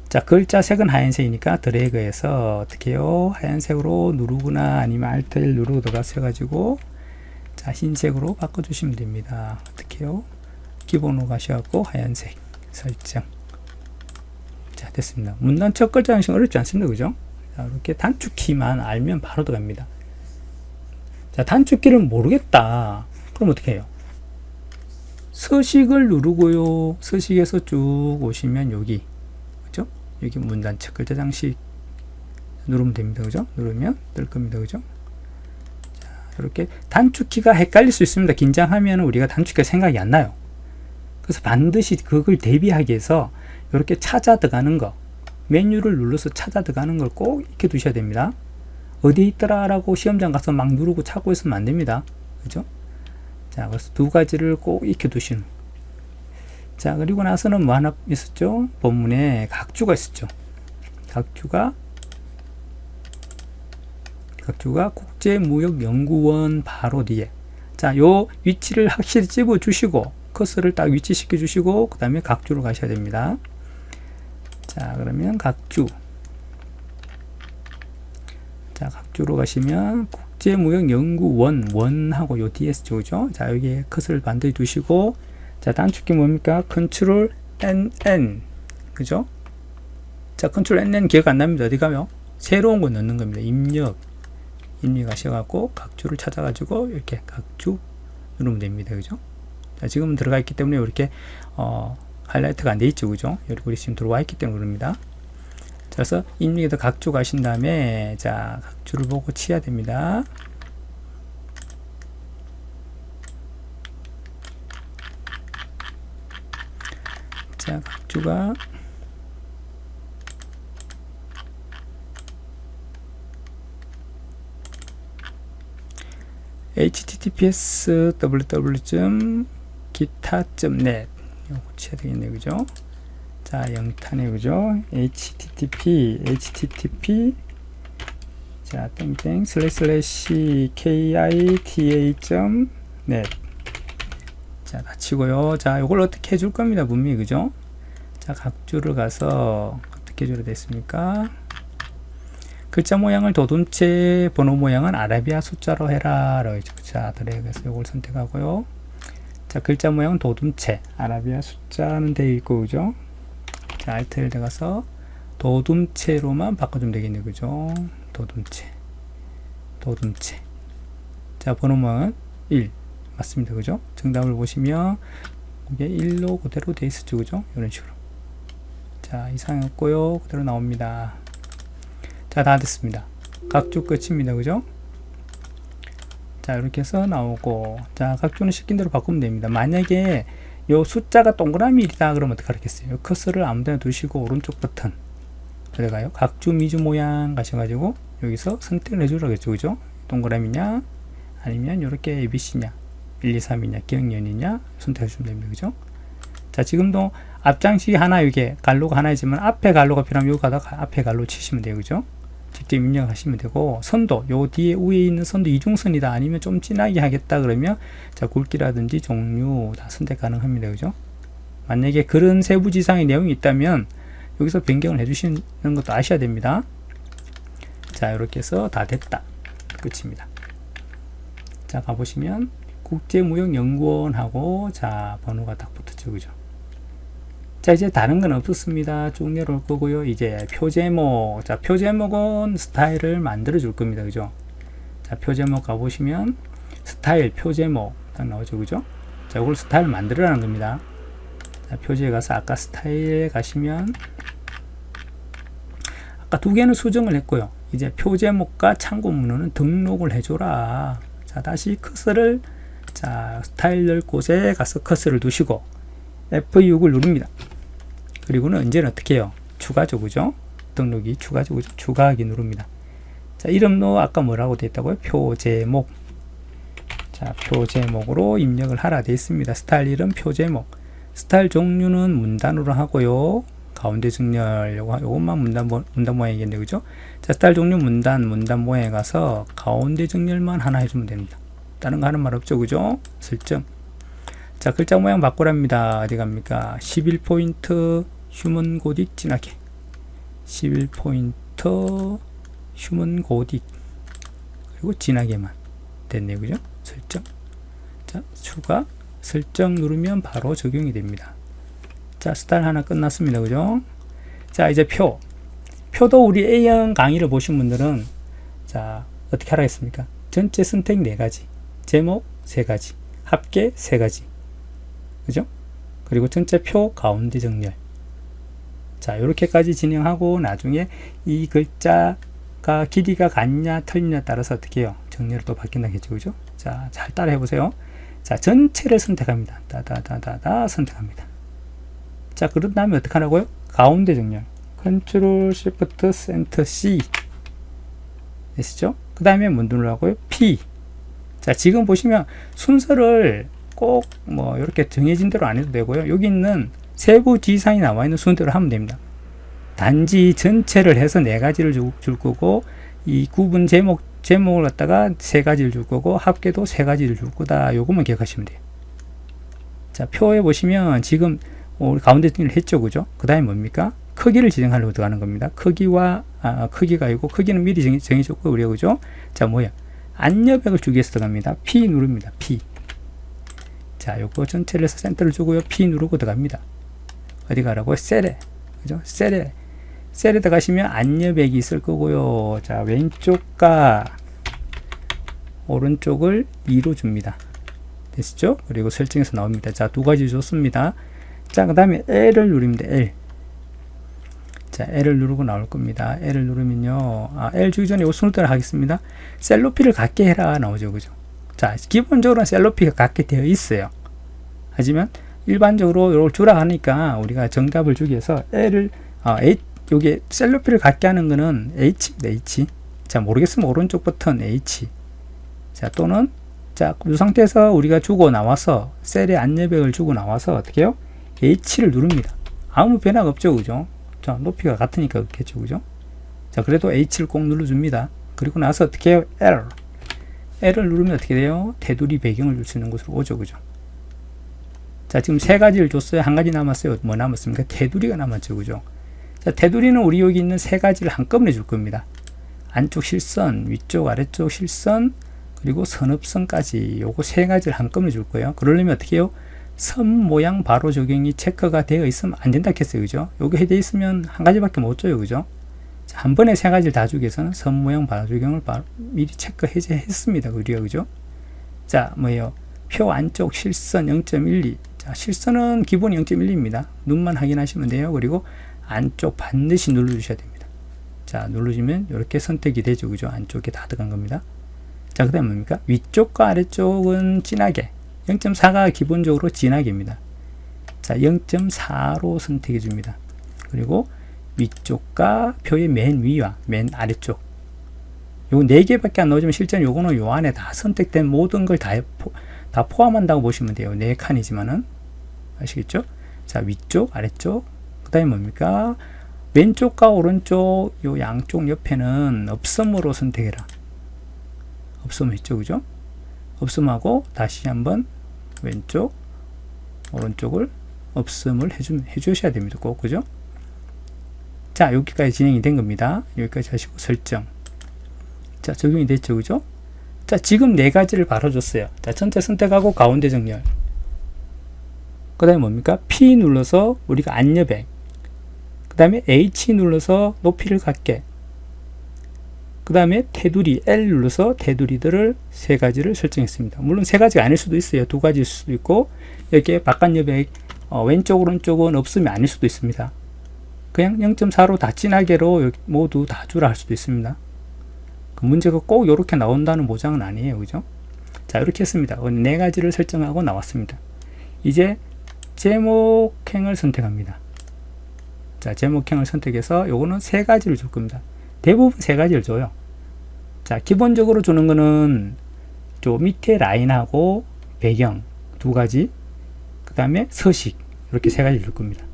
[SPEAKER 1] 자, 글자 색은 하얀색이니까 드래그해서 어떻게 해요? 하얀색으로 누르거나 아니면 Alt L 누르고 들어가셔가지고 자, 흰색으로 바꿔주시면 됩니다. 어떻게 해요? 기본으로 가셔갖고 하얀색 설정. 자, 됐습니다. 문단 첫 글자 장식 어렵지 않습니다. 그죠? 자, 이렇게 단축키만 알면 바로 들어갑니다. 자, 단축키를 모르겠다. 그럼 어떻게 해요? 서식을 누르고요. 서식에서 쭉 오시면 여기 그죠? 여기 문단 첫 글자 장식 누르면 됩니다. 그죠? 누르면 뜰 겁니다. 그죠? 자, 이렇게 단축키가 헷갈릴 수 있습니다. 긴장하면 우리가 단축키가 생각이 안 나요. 그래서 반드시 그걸 대비하기 위해서 이렇게 찾아 들어가는 거, 메뉴를 눌러서 찾아 들어가는 걸 꼭 익혀 두셔야 됩니다. 어디에 있더라 라고 시험장 가서 막 누르고 찾고 있으면 안 됩니다. 그죠? 자, 그래서 두 가지를 꼭 익혀 두시는. 자, 그리고 나서는 뭐 하나 있었죠? 본문에 각주가 있었죠. 각주가 국제무역연구원 바로 뒤에. 자, 요 위치를 확실히 집어 주시고 커서를 딱 위치시켜 주시고 그 다음에 각주로 가셔야 됩니다. 자, 그러면 각주. 자, 각주로 가시면 국제무역연구원 원하고 요 뒤에 쓰죠. 그죠? 자, 여기에 커서를 반드시 두시고 자, 단축키 뭡니까? 컨트롤 NN 그죠? 자, 컨트롤 NN 기억 안 납니다. 어디 가면 새로운 거 넣는 겁니다. 입력하셔갖고 각주를 찾아가지고 이렇게 각주 누르면 됩니다. 그죠? 자, 지금은 들어가 있기 때문에 이렇게 하이라이트가 안 돼 있죠. 그죠? 여기 지금 들어와 있기 때문에 그럽니다. 자, 그래서 입력에다 각주 가신 다음에 자, 각주를 보고 치야 됩니다. 자, 각주가 https://gi타.net 이거 고쳐야 되겠네. 그죠? 자, 영탄에 그죠? http 자, 땡땡 슬래시 kita.net. 자, 닫히고요. 자, 요걸 어떻게 해줄 겁니다. 분명히, 그죠? 자, 각주를 가서 어떻게 해줘야 됐습니까? 글자 모양을 도둠체, 번호 모양은 아라비아 숫자로 해라. 자, 드래그해서 요걸 선택하고요. 자, 글자 모양은 도둠체, 아라비아 숫자는 되어 있고, 그죠? 자, 알트를 들어가서 도둠체로만 바꿔주면 되겠네요. 그죠? 도둠체. 자, 번호 모양은 1. 맞습니다. 그죠? 정답을 보시면, 이게 1로 그대로 되어 있었죠. 그죠? 이런 식으로. 자, 이상 없고요. 그대로 나옵니다. 자, 다 됐습니다. 각주 끝입니다. 그죠? 자, 이렇게 해서 나오고, 자, 각주는 시킨 대로 바꾸면 됩니다. 만약에 요 숫자가 동그라미 1이다 그러면 어떻게 하겠어요? 커서를 아무데나 두시고 오른쪽 버튼 들어가요. 각주 미주 모양 가셔가지고 여기서 선택을 해주라고 했죠. 그죠? 동그라미냐 아니면 이렇게 ABC냐 1, 2, 3이냐 기억연이냐 선택해주면 됩니다. 그죠? 자, 지금도 앞장식 하나, 이게 갈로가 하나이지만 앞에 갈로가 필요하면 여기 가다가 앞에 갈로 치시면 돼요. 그죠? 직접 입력하시면 되고, 선도, 요 뒤에 위에 있는 선도 이중선이다 아니면 좀 진하게 하겠다 그러면 자, 굵기라든지 종류 다 선택 가능합니다. 그죠? 만약에 그런 세부지상의 내용이 있다면 여기서 변경을 해주시는 것도 아셔야 됩니다. 자, 이렇게 해서 다 됐다. 끝입니다. 자, 가보시면 국제무역연구원하고 자, 번호가 딱 붙었죠. 그죠? 자, 이제 다른 건 없었습니다. 쭉 내려올 거고요. 이제 표제목. 자, 표제목은 스타일을 만들어 줄 겁니다. 그죠? 자, 표제목 가보시면 스타일, 표제목 딱 나오죠. 그죠? 자, 이걸 스타일 만들어라는 겁니다. 자, 표제에 가서 아까 스타일에 가시면 아까 두 개는 수정을 했고요. 이제 표제목과 참고문헌은 등록을 해줘라. 자, 다시 커서를 자, 스타일 넣을 곳에 가서 커서를 두시고 F6을 누릅니다. 그리고는 언제는 어떻게 해요? 추가죠. 그죠? 등록이 추가죠. 그죠? 추가하기 누릅니다. 자, 이름도 아까 뭐라고 되어 있다고요? 표제목. 자, 표제목으로 입력을 하라 되어 있습니다. 스타일 이름 표제목. 스타일 종류는 문단으로 하고요. 가운데 정렬 요것만 문단 모양이겠네요. 그죠? 자, 스타일 종류 문단 모양에 가서 가운데 정렬만 하나 해주면 됩니다. 다른 거 하는 말 없죠. 그죠? 설정. 자, 글자 모양 바꾸랍니다. 어디 갑니까? 11포인트 휴먼 고딕 진하게. 11포인트 휴먼 고딕. 그리고 진하게만 됐네요. 그죠? 설정. 자, 추가. 설정 누르면 바로 적용이 됩니다. 자, 스타일 하나 끝났습니다. 그죠? 자, 이제 표도 우리 A형 강의를 보신 분들은 자, 어떻게 하라겠습니까? 전체 선택 4가지, 제목 3가지, 합계 3가지. 그죠? 그리고 전체 표 가운데 정렬. 자, 이렇게까지 진행하고 나중에 이 글자가 길이가 같냐 틀리냐 따라서 어떻게 해요? 정렬이 또 바뀐다겠죠. 그죠? 자, 잘 따라 해보세요. 자, 전체를 선택합니다. 다다다다다 선택합니다. 자, 그런 다음에 어떻게 하라고요? 가운데 정렬. Ctrl Shift Ctrl C. 되시죠? 그 다음에 뭐 누르라고요? P. 자, 지금 보시면 순서를 꼭 뭐 이렇게 정해진 대로 안 해도 되고요. 여기 있는 세부 지시사항이 나와 있는 순서대로 하면 됩니다. 단지 전체를 해서 4가지를 줄 거고, 이 구분 제목을 갖다가 3가지를 줄 거고, 합계도 3가지를 줄 거다. 요것만 기억하시면 돼요. 자, 표에 보시면 지금 가운데 정리를 했죠. 그죠? 그 다음에 뭡니까? 크기를 지정하려고 들어가는 겁니다. 크기가 아니고, 크기는 미리 정해줬고, 우리가, 그죠? 자, 뭐야? 안여백을 주기 위해서 들어갑니다. P 누릅니다. P. 자, 요거 전체를 해서 센터를 주고요. P 누르고 들어갑니다. 어디 가라고? 셀에. 그죠? 셀에 들어가시면 안여백이 있을 거고요. 자, 왼쪽과 오른쪽을 2로 줍니다. 됐죠? 그리고 설정에서 나옵니다. 자, 2가지 줬습니다. 자, 그 다음에 L을 누릅니다. L. 자, L을 누르고 나올 겁니다. L을 누르면요. L 주기 전에 이 순서대로 하겠습니다. 셀 높이를 같게 해라 나오죠. 그죠? 자, 기본적으로는 셀 높이가 같게 되어 있어요. 하지만 일반적으로 이걸 주라 하니까 우리가 정답을 주기 위해서 L을 여기 셀 높이를 같게 하는 거는 H입니다. H. 자, 모르겠으면 오른쪽 버튼 H. 자, 또는 자, 이 상태에서 우리가 주고 나와서 셀의 안여백을 주고 나와서 어떻게 해요? H를 누릅니다. 아무 변화가 없죠. 그죠? 자, 높이가 같으니까 그렇겠죠. 그죠? 자, 그래도 H를 꼭 눌러줍니다. 그리고 나서 어떻게 해요? L을 누르면 어떻게 돼요? 테두리 배경을 줄 수 있는 곳으로 오죠. 그죠? 자, 지금 세 가지를 줬어요. 한 가지 남았어요. 뭐 남았습니까? 테두리가 남았죠. 그죠? 자, 테두리는 우리 여기 있는 세 가지를 한꺼번에 줄 겁니다. 안쪽 실선, 위쪽, 아래쪽 실선, 그리고 선업선까지 요거 세 가지를 한꺼번에 줄 거예요. 그러려면 어떻게 해요? 선 모양 바로 적용이 체크가 되어 있으면 안 된다 했어요. 그죠? 요게 해돼 있으면 한 가지밖에 못 줘요. 그죠? 자, 한 번에 세 가지를 다 주기 위해서는 선 모양 바로 적용을 미리 체크 해제했습니다. 우리가. 그죠? 자, 뭐예요? 표 안쪽 실선 0.12. 자, 실선은 기본이 0.12입니다. 눈만 확인하시면 돼요. 그리고 안쪽 반드시 눌러주셔야 됩니다. 자, 누르시면 이렇게 선택이 되죠. 그죠? 안쪽에 다 들어간 겁니다. 자, 그 다음 뭡니까? 위쪽과 아래쪽은 진하게. 0.4가 기본적으로 진하게입니다. 자, 0.4로 선택해 줍니다. 그리고 위쪽과 표의 맨 위와 맨 아래쪽. 요 4개밖에 안 나오지만 실제로 요거는 요 안에 다 선택된 모든 걸 다 포함한다고 보시면 돼요. 4칸이지만은. 아시겠죠? 자, 위쪽, 아래쪽. 그 다음에 뭡니까? 왼쪽과 오른쪽 요 양쪽 옆에는 없음으로 선택해라. 없음 했죠. 그죠? 없음하고 다시 한번 왼쪽, 오른쪽을 없음을 해주셔야 됩니다. 꼭. 그죠? 자, 여기까지 진행이 된 겁니다. 여기까지 하시고 설정. 자, 적용이 됐죠. 그죠? 자, 지금 4가지를 바로 줬어요. 자, 전체 선택하고 가운데 정렬. 그 다음에 뭡니까? P 눌러서 우리가 안여백. 그 다음에 H 눌러서 높이를 갖게. 그 다음에 테두리 L 눌러서 테두리들을 3가지를 설정했습니다. 물론 3가지가 아닐 수도 있어요. 2가지일 수도 있고, 여기에 바깥 여백 왼쪽 오른쪽은 없으면 아닐 수도 있습니다. 그냥 0.4로 다 진하게로 모두 다 주라 할 수도 있습니다. 그 문제가 꼭 이렇게 나온다는 보장은 아니에요. 그죠? 자, 이렇게 했습니다. 4가지를 설정하고 나왔습니다. 이제 제목행을 선택합니다. 자, 제목행을 선택해서 요거는 3가지를 줄 겁니다. 대부분 3가지를 줘요. 자, 기본적으로 주는 거는 저 밑에 라인하고 배경 2가지, 그 다음에 서식 이렇게 3가지를 줄 겁니다.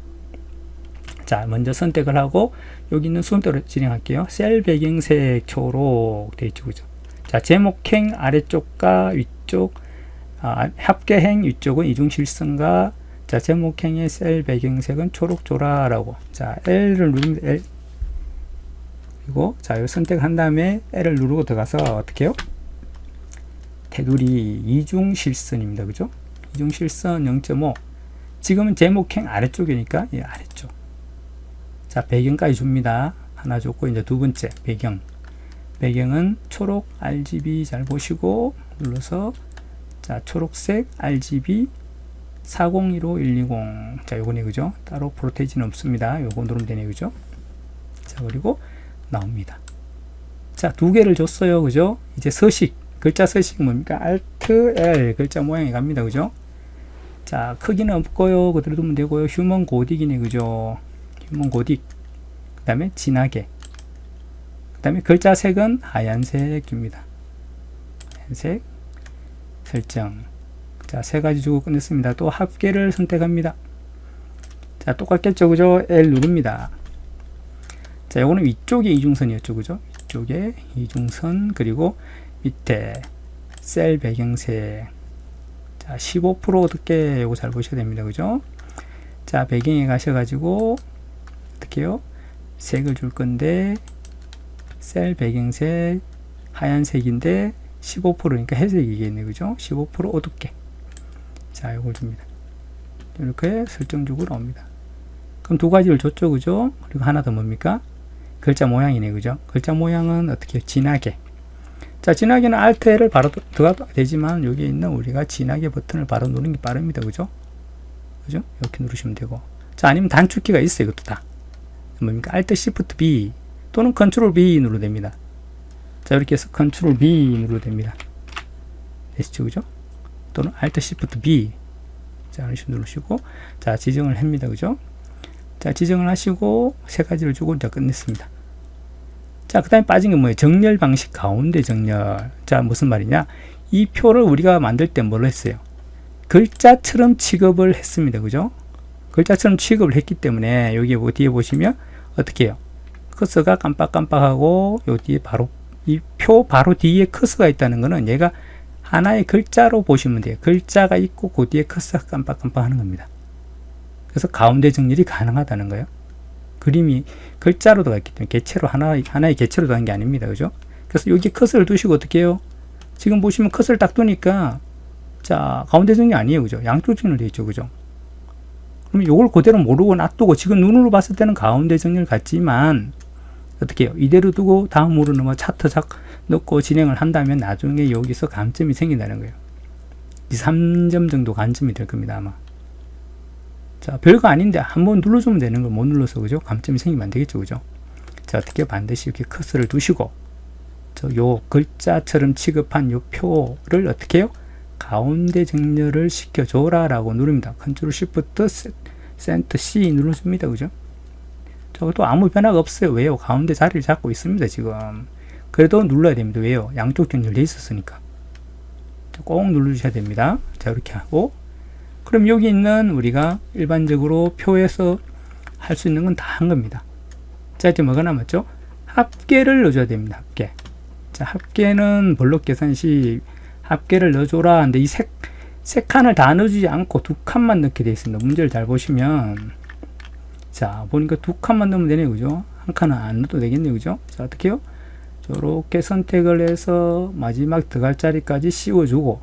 [SPEAKER 1] 자, 먼저 선택을 하고 여기 있는 순서대로 진행할게요. 셀 배경색 초록 되어 있죠. 그죠? 자, 제목행 아래쪽과 위쪽, 합계행 위쪽은 이중실선과, 자, 제목행의 셀 배경색은 초록조라라고. 자, L을 누르면 L. 그리고 자, 이거 선택한 다음에 L을 누르고 들어가서 어떻게 해요? 테두리 이중실선입니다. 그죠? 이중실선 0.5. 지금은 제목행 아래쪽이니까 예, 아래쪽. 자, 배경까지 줍니다. 하나 줬고, 이제 2번째 배경. 배경은 초록 RGB 잘 보시고 눌러서, 자, 초록색 RGB 4015-120. 자, 요거네. 그죠? 따로 프로테이지는 없습니다. 요거 누르면 되네. 그죠? 자, 그리고 나옵니다. 자, 2개를 줬어요. 그죠? 이제 서식, 글자 서식은 뭡니까? Alt L 글자 모양이 갑니다. 그죠? 자, 크기는 없고요. 그대로 두면 되고요. 휴먼 고딕이네. 그죠? 휴먼 고딕. 그 다음에 진하게. 그 다음에 글자 색은 하얀색 줍니다. 하얀색. 설정. 자, 3가지 주고 끝냈습니다. 또 합계를 선택합니다. 자, 똑같겠죠. 그죠? L 누릅니다. 자, 요거는 위쪽에 이중선이었죠. 그죠? 위쪽에 이중선, 그리고 밑에 셀 배경색. 자, 15% 어떻게, 요거 잘 보셔야 됩니다. 그죠? 자, 배경에 가셔가지고, 어떻게 해요? 색을 줄 건데, 셀 배경색, 하얀색인데, 15%니까 회색이겠네. 그죠? 15% 어둡게. 자, 요걸 줍니다. 이렇게 설정 주고 나옵니다. 그럼 2가지를 줬죠. 그죠? 그리고 하나 더 뭡니까? 글자 모양이네. 그죠? 글자 모양은 어떻게 해요? 진하게. 자, 진하게는 Alt L을 바로 들어가도 되지만, 여기에 있는 우리가 진하게 버튼을 바로 누르는 게 빠릅니다. 그죠? 그죠? 이렇게 누르시면 되고. 자, 아니면 단축키가 있어요. 이것도 다. 뭡니까? Alt Shift B 또는 Ctrl B 눌러도 됩니다. 자, 이렇게 해서 Ctrl B 눌러도 됩니다. 되시죠? 그죠? 또는 Alt Shift B. 자, 이렇게 누르시고, 자, 지정을 합니다. 그죠? 자, 지정을 하시고, 3가지를 주고 이제 끝냈습니다. 자, 그 다음에 빠진 게 뭐예요? 정렬 방식 가운데 정렬. 자, 무슨 말이냐? 이 표를 우리가 만들 때 뭘 했어요? 글자처럼 취급을 했습니다. 그죠? 글자처럼 취급을 했기 때문에, 여기 뒤에 보시면, 어떻게 해요? 커서가 깜빡깜빡하고, 요 뒤에 바로 이 표 바로 뒤에 커서가 있다는 거는 얘가 하나의 글자로 보시면 돼요. 글자가 있고 그 뒤에 커서가 깜빡깜빡 하는 겁니다. 그래서 가운데 정렬이 가능하다는 거예요. 그림이 글자로 들어가 있기 때문에 개체로 하나의 개체로 들어간 게 아닙니다. 그죠? 그래서 여기 컷을 두시고 어떻게 해요? 지금 보시면 컷을 딱 두니까 자, 가운데 정렬 아니에요. 그죠? 양쪽 정렬 되어 있죠. 그죠? 그럼 이걸 그대로 모르고 놔두고 지금 눈으로 봤을 때는 가운데 정렬 같지만 어떻게 해요? 이대로 두고 다음으로 넘어 차트 넣고 진행을 한다면 나중에 여기서 감점이 생긴다는 거예요. 이 3점 정도 감점이 될 겁니다. 아마. 자, 별거 아닌데 한번 눌러주면 되는 걸 못 눌러서 그죠? 감점이 생기면 안 되겠죠. 그죠? 자, 어떻게 반드시 이렇게 커서를 두시고 요 글자처럼 취급한 요 표를 어떻게 해요? 가운데 정렬을 시켜줘라 라고 누릅니다. 컨트롤 시프트 센터 C 눌러줍니다. 그죠? 저것도 아무 변화가 없어요. 왜요? 가운데 자리를 잡고 있습니다. 지금. 그래도 눌러야 됩니다. 왜요? 양쪽 정렬돼 있었으니까. 꼭 눌러주셔야 됩니다. 자, 이렇게 하고 그럼 여기 있는 우리가 일반적으로 표에서 할 수 있는 건 다 한 겁니다. 자, 이제 뭐가 남았죠? 합계를 넣어줘야 됩니다. 합계. 자, 합계는 블록 계산식 합계를 넣어줘라 하는데 이 세 칸을 다 넣어주지 않고 두 칸만 넣게 되어 있습니다. 문제를 잘 보시면 자, 보니까 두 칸만 넣으면 되네요. 그죠? 한 칸은 안 넣어도 되겠네요. 그죠? 자, 어떻게 해요? 이렇게 선택을 해서 마지막 들어갈 자리까지 씌워주고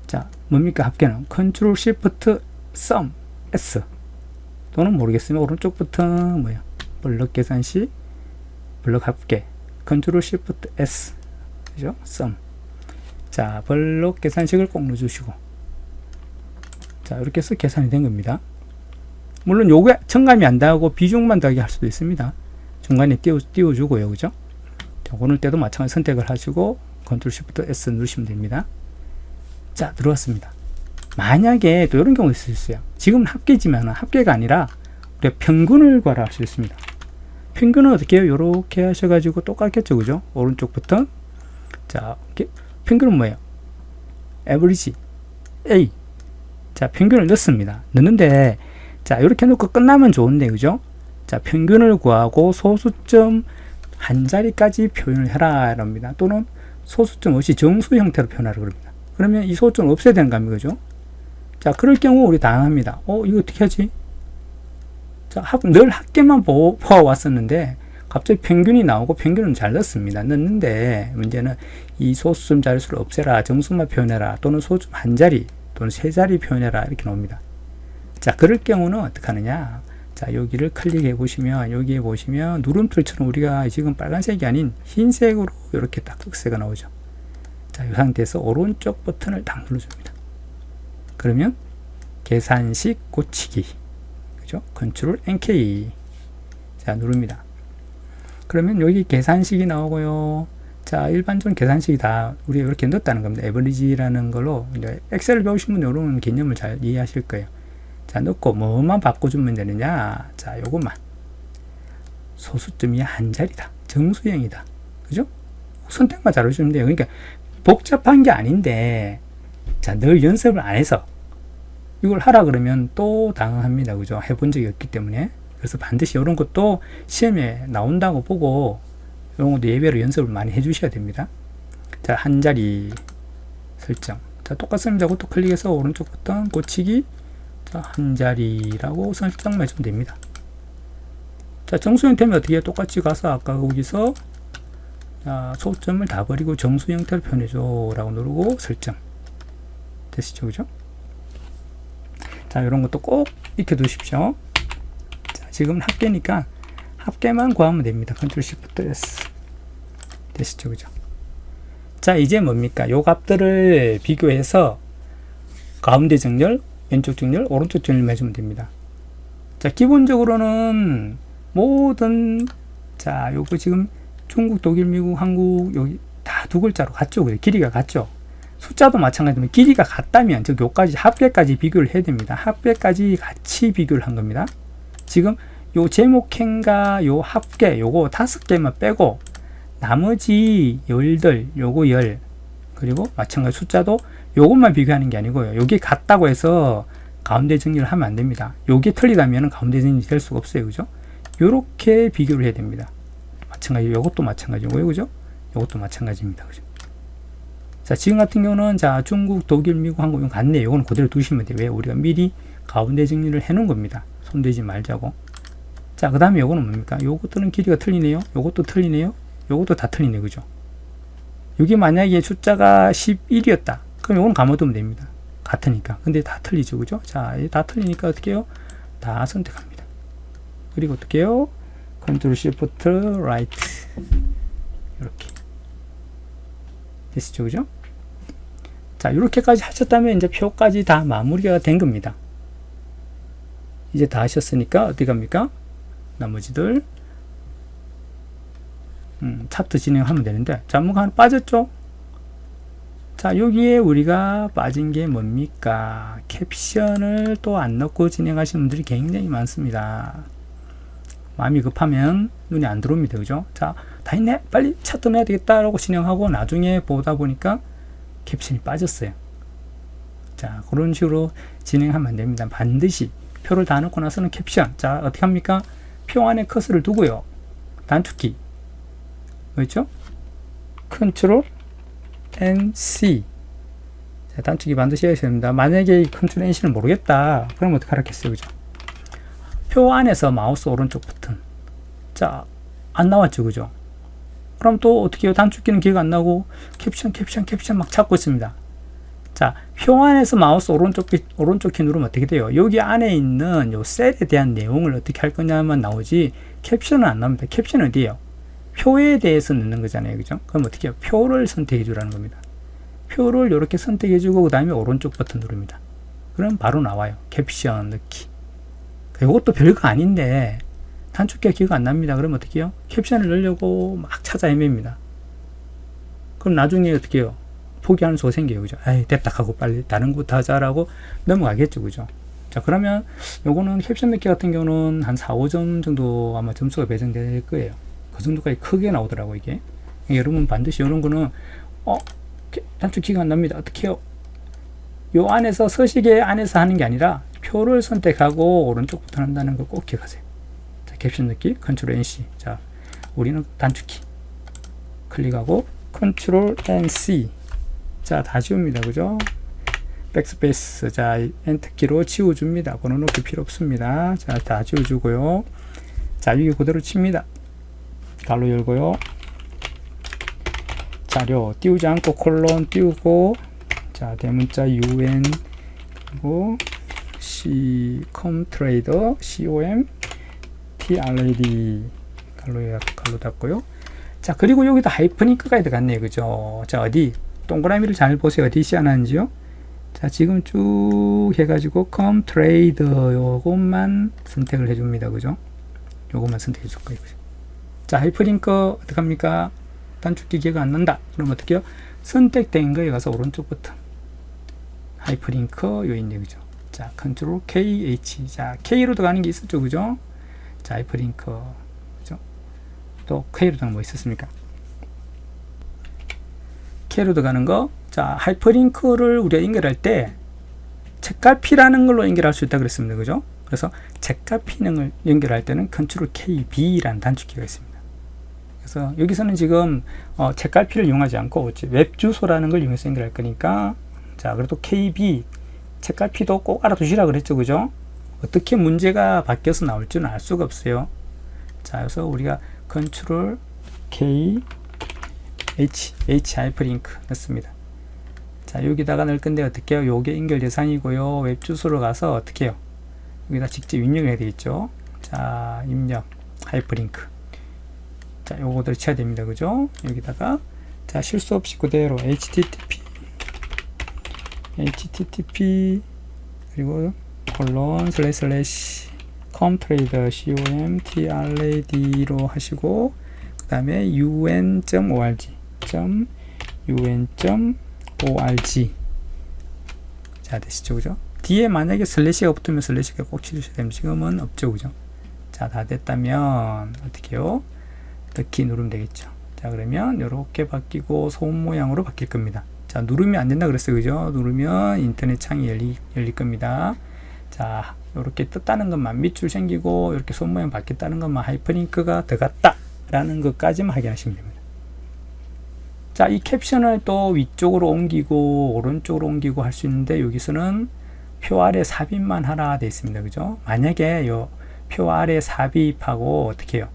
[SPEAKER 1] 자, 뭡니까? 합계는 컨트롤 시프트 썸 S 또는 모르겠으면 오른쪽부터 뭐야? 블록 계산식 블록 합계 컨트롤 시프트 S 그죠? 썸. 자, 블록 계산식을 꼭 넣어주시고 자, 이렇게 해서 계산이 된 겁니다. 물론 요게 정감이 안 나오고 비중만 더하게 할 수도 있습니다. 중간에 띄워주고요. 그죠? 자, 고를 때도 마찬가지 선택을 하시고 컨트롤 시프트 S 누르시면 됩니다. 자, 들어왔습니다. 만약에 또 이런 경우도 있을 수 있어요. 지금은 합계지만 합계가 아니라 우리가 평균을 구하라 할 수 있습니다. 평균은 어떻게 해요? 이렇게 하셔가지고 똑같겠죠. 그죠? 오른쪽부터 자, 평균은 뭐예요? average A. 자, 평균을 넣습니다. 넣는데 자, 이렇게 놓고 끝나면 좋은데 그죠? 자, 평균을 구하고 소수점 한 자리까지 표현을 해라 이럽니다. 또는 소수점 없이 정수 형태로 표현하라 그럽니다. 그러면 이 소수점을 없애야 되는 거 아닙니까? 그죠? 자, 그럴 경우 우리 당합니다. 이거 어떻게 하지? 자, 늘 합계만 보아왔었는데 갑자기 평균이 나오고 평균은 잘 넣습니다. 넣는데 문제는 이 소수점 자릿수를 없애라, 정수만 표현해라, 또는 소수점 한 자리 또는 세 자리 표현해라 이렇게 나옵니다. 자, 그럴 경우는 어떻게 하느냐? 자, 여기를 클릭해 보시면 여기에 보시면 누름표처럼 우리가 지금 빨간색이 아닌 흰색으로 이렇게 딱 흑색가 나오죠. 자, 이 상태에서 오른쪽 버튼을 딱 눌러줍니다. 그러면 계산식 고치기 그죠? 컨트롤 NK 자, 누릅니다. 그러면 여기 계산식이 나오고요. 자, 일반적인 계산식이 다 우리가 이렇게 넣었다는 겁니다. 에버리지라는 걸로 이제 엑셀을 배우신 분은 이런 개념을 잘 이해하실 거예요. 자, 넣고 뭐만 바꿔주면 되느냐? 자, 요것만 소수점이 한 자리다. 정수형이다. 그죠? 선택만 잘 해주시면 돼요. 그러니까 복잡한 게 아닌데 자, 늘 연습을 안 해서 이걸 하라 그러면 또 당황합니다. 그죠? 해본 적이 없기 때문에. 그래서 반드시 이런 것도 시험에 나온다고 보고 이런 것도 예배로 연습을 많이 해주셔야 됩니다. 자, 한 자리 설정. 자, 똑같습니다. 그것도 클릭해서 오른쪽 버튼 고치기. 자, 한 자리라고 설정만 해주면 됩니다. 자, 정수 형태면 어떻게 해요? 똑같이 가서 아까 거기서 자, 소점을 다 버리고 정수 형태를 표현해줘 라고 누르고 설정. 되시죠? 그죠? 자, 이런 것도 꼭 익혀 두십시오. 자, 지금은 합계니까 합계만 구하면 됩니다. 컨트롤 시프트 S. 되시죠? 그죠? 자, 이제 뭡니까? 요 값들을 비교해서 가운데 정렬, 왼쪽 정렬, 오른쪽 정렬 해주면 됩니다. 자, 기본적으로는 모든 자, 요거 지금 중국, 독일, 미국, 한국 여기 다 두 글자로 같죠? 길이가 같죠? 숫자도 마찬가지지만 길이가 같다면 즉 요까지 합계까지 비교를 해야 됩니다. 합계까지 같이 비교를 한 겁니다. 지금 요 제목행과 요 합계 요거 5개만 빼고 나머지 열들 요거 열 그리고 마찬가지 숫자도 요것만 비교하는 게 아니고요. 요게 같다고 해서 가운데 정리를 하면 안 됩니다. 요게 틀리다면 가운데 정리 될 수가 없어요. 그죠? 요렇게 비교를 해야 됩니다. 마찬가지 요것도 마찬가지고요. 그죠? 이것도 마찬가지입니다. 그죠? 자, 지금 같은 경우는 자, 중국, 독일, 미국, 한국 이건 같네요. 이건 그대로 두시면 돼요. 왜? 우리가 미리 가운데 정리를 해 놓은 겁니다. 손대지 말자고. 자, 그 다음에 요거는 뭡니까? 요것들은 길이가 틀리네요. 요것도 틀리네요. 요것도 다 틀리네요. 그죠? 여기 만약에 숫자가 11이었다. 그럼 요거는 감아두면 됩니다. 같으니까. 근데 다 틀리죠. 그죠? 자, 다 틀리니까 어떻게 해요? 다 선택합니다. 그리고 어떻게 해요? 컨트롤 시프트 라이트. 이렇게. 됐죠. 그죠? 자, 이렇게까지 하셨다면 이제 표까지 다 마무리가 된 겁니다. 이제 다 하셨으니까 어떻게 합니까? 나머지들 차트 진행하면 되는데, 자, 뭔가 하나 빠졌죠? 자, 여기에 우리가 빠진 게 뭡니까? 캡션을 또 안 넣고 진행하시는 분들이 굉장히 많습니다. 마음이 급하면 눈이 안 들어옵니다. 그죠? 자, 다 했네? 빨리 차트 넣어야 되겠다라고 진행하고 나중에 보다 보니까 캡션이 빠졌어요. 자, 그런 식으로 진행하면 안 됩니다. 반드시 표를 다 넣고 나서는 캡션. 자, 어떻게 합니까? 표 안에 커서를 두고요. 단축키. 그렇죠? 컨트롤 NC. 자, 단축키 반드시 해야 됩니다. 만약에 컨트롤 NC는 모르겠다. 그럼 어떻게 하겠어요? 그죠? 표 안에서 마우스 오른쪽 버튼. 자, 안 나왔죠. 그죠? 그럼 또 어떻게 해요? 단축키는 기억 안 나고 캡션 막 찾고 있습니다. 자, 표 안에서 마우스 오른쪽 키 누르면 어떻게 돼요? 여기 안에 있는 요 셀에 대한 내용을 어떻게 할 거냐만 나오지 캡션은 안 나옵니다. 캡션은 어디에요? 표에 대해서 넣는 거잖아요. 그죠? 그럼 어떻게 해요? 표를 선택해 주라는 겁니다. 표를 이렇게 선택해 주고 그 다음에 오른쪽 버튼 누릅니다. 그럼 바로 나와요. 캡션 넣기. 이것도 별거 아닌데 단축키가 기억 안 납니다. 그럼 어떻게 해요? 캡션을 넣으려고 막 찾아 헤맵니다. 그럼 나중에 어떻게 해요? 포기하는 수가 생겨요. 그죠? 에이, 됐다 하고 빨리 다른 것부터 하자라고 넘어가겠죠. 그죠? 자, 그러면 요거는 캡션 넣기 같은 경우는 한 4, 5점 정도 아마 점수가 배정될 거예요. 그 정도까지 크게 나오더라고, 이게. 여러분 반드시 이런 거는, 단축키가 안 납니다. 어떻게 해요? 요 안에서, 서식의 안에서 하는 게 아니라 표를 선택하고 오른쪽 버튼 한다는 거 꼭 기억하세요. 자, 캡션 넣기, 컨트롤 NC. 자, 우리는 단축키. 클릭하고, 컨트롤 NC. 자, 다 지웁니다. 그죠? 백스페이스. 자, 엔터키로 지워줍니다. 번호넣기 필요 없습니다. 자, 다 지워주고요. 자, 여기 그대로 칩니다. 가로 열고요. 자료 띄우지 않고 콜론 띄우고, 자, 대문자 UN 그리고 comtrader COMTRAD 갈로 닫고요. 자, 그리고 여기다 하이퍼링크가 들어갔네요. 그죠? 자, 어디 동그라미를 잘 보세요. 어디 시작하는지요? 자, 지금 쭉 해가지고 comtrader 요것만 선택을 해줍니다. 그죠? 요것만 선택해 줄 거예요. 그죠? 자, 하이퍼링크 어떡합니까? 단축키 기억 안 난다. 그럼 어떻게 해요? 선택된 거에 가서 오른쪽 버튼. 하이퍼링크 요 있네. 그죠? 자, 컨트롤 KH. 자, K로 들어가는 게 있었죠. 그죠? 자, 하이퍼링크. 그죠? 또 K로 들어가는 뭐 있었습니까? K로 들어가는 거. 자, 하이퍼링크를 우리가 연결할 때 책갈피라는 걸로 연결할 수 있다 그랬습니다. 그죠? 그래서 책갈피능을 연결할 때는 컨트롤 KB라는 단축키가 있습니다. 그래서 여기서는 지금 책갈피를 이용하지 않고 웹 주소라는 걸 이용해서 연결할 거니까, 자, 그래도 KB 책갈피도 꼭 알아두시라 그랬죠. 그죠? 어떻게 문제가 바뀌어서 나올 줄은 알 수가 없어요. 자, 그래서 우리가 컨트롤 K H 하이퍼링크 넣습니다. 자, 여기다가 넣을 건데 어떻게 해요? 요게 연결 대상이고요. 웹 주소로 가서 어떻게 해요? 여기다 직접 입력을 해야 되겠죠. 자, 입력 하이퍼링크. 자, 요거들 쳐야 됩니다. 그죠? 여기다가 자, 실수 없이 그대로 http 그리고 콜론 슬래시 comtrader comtrad로 하시고, 그 다음에 un.org 자, 되시죠. 그죠? 뒤에 만약에 슬래시가 붙으면 슬래시가 꼭 치주셔야 됩니다. 지금은 없죠. 그죠? 자, 다 됐다면 어떻게 해요? 넣기 누르면 되겠죠. 자, 그러면 이렇게 바뀌고 손 모양으로 바뀔 겁니다. 자, 누르면 안 된다 그랬어요. 그죠? 누르면 인터넷 창이 열릴 겁니다. 자, 이렇게 떴다는 것만, 밑줄 생기고 이렇게 손 모양 바뀌었다는 것만, 하이퍼링크가 들어갔다 라는 것까지만 확인하시면 됩니다. 자, 이 캡션을 또 위쪽으로 옮기고 오른쪽으로 옮기고 할 수 있는데 여기서는 표 아래 삽입만 하라 되어 있습니다. 그죠? 만약에 요 표 아래 삽입하고 어떻게 해요?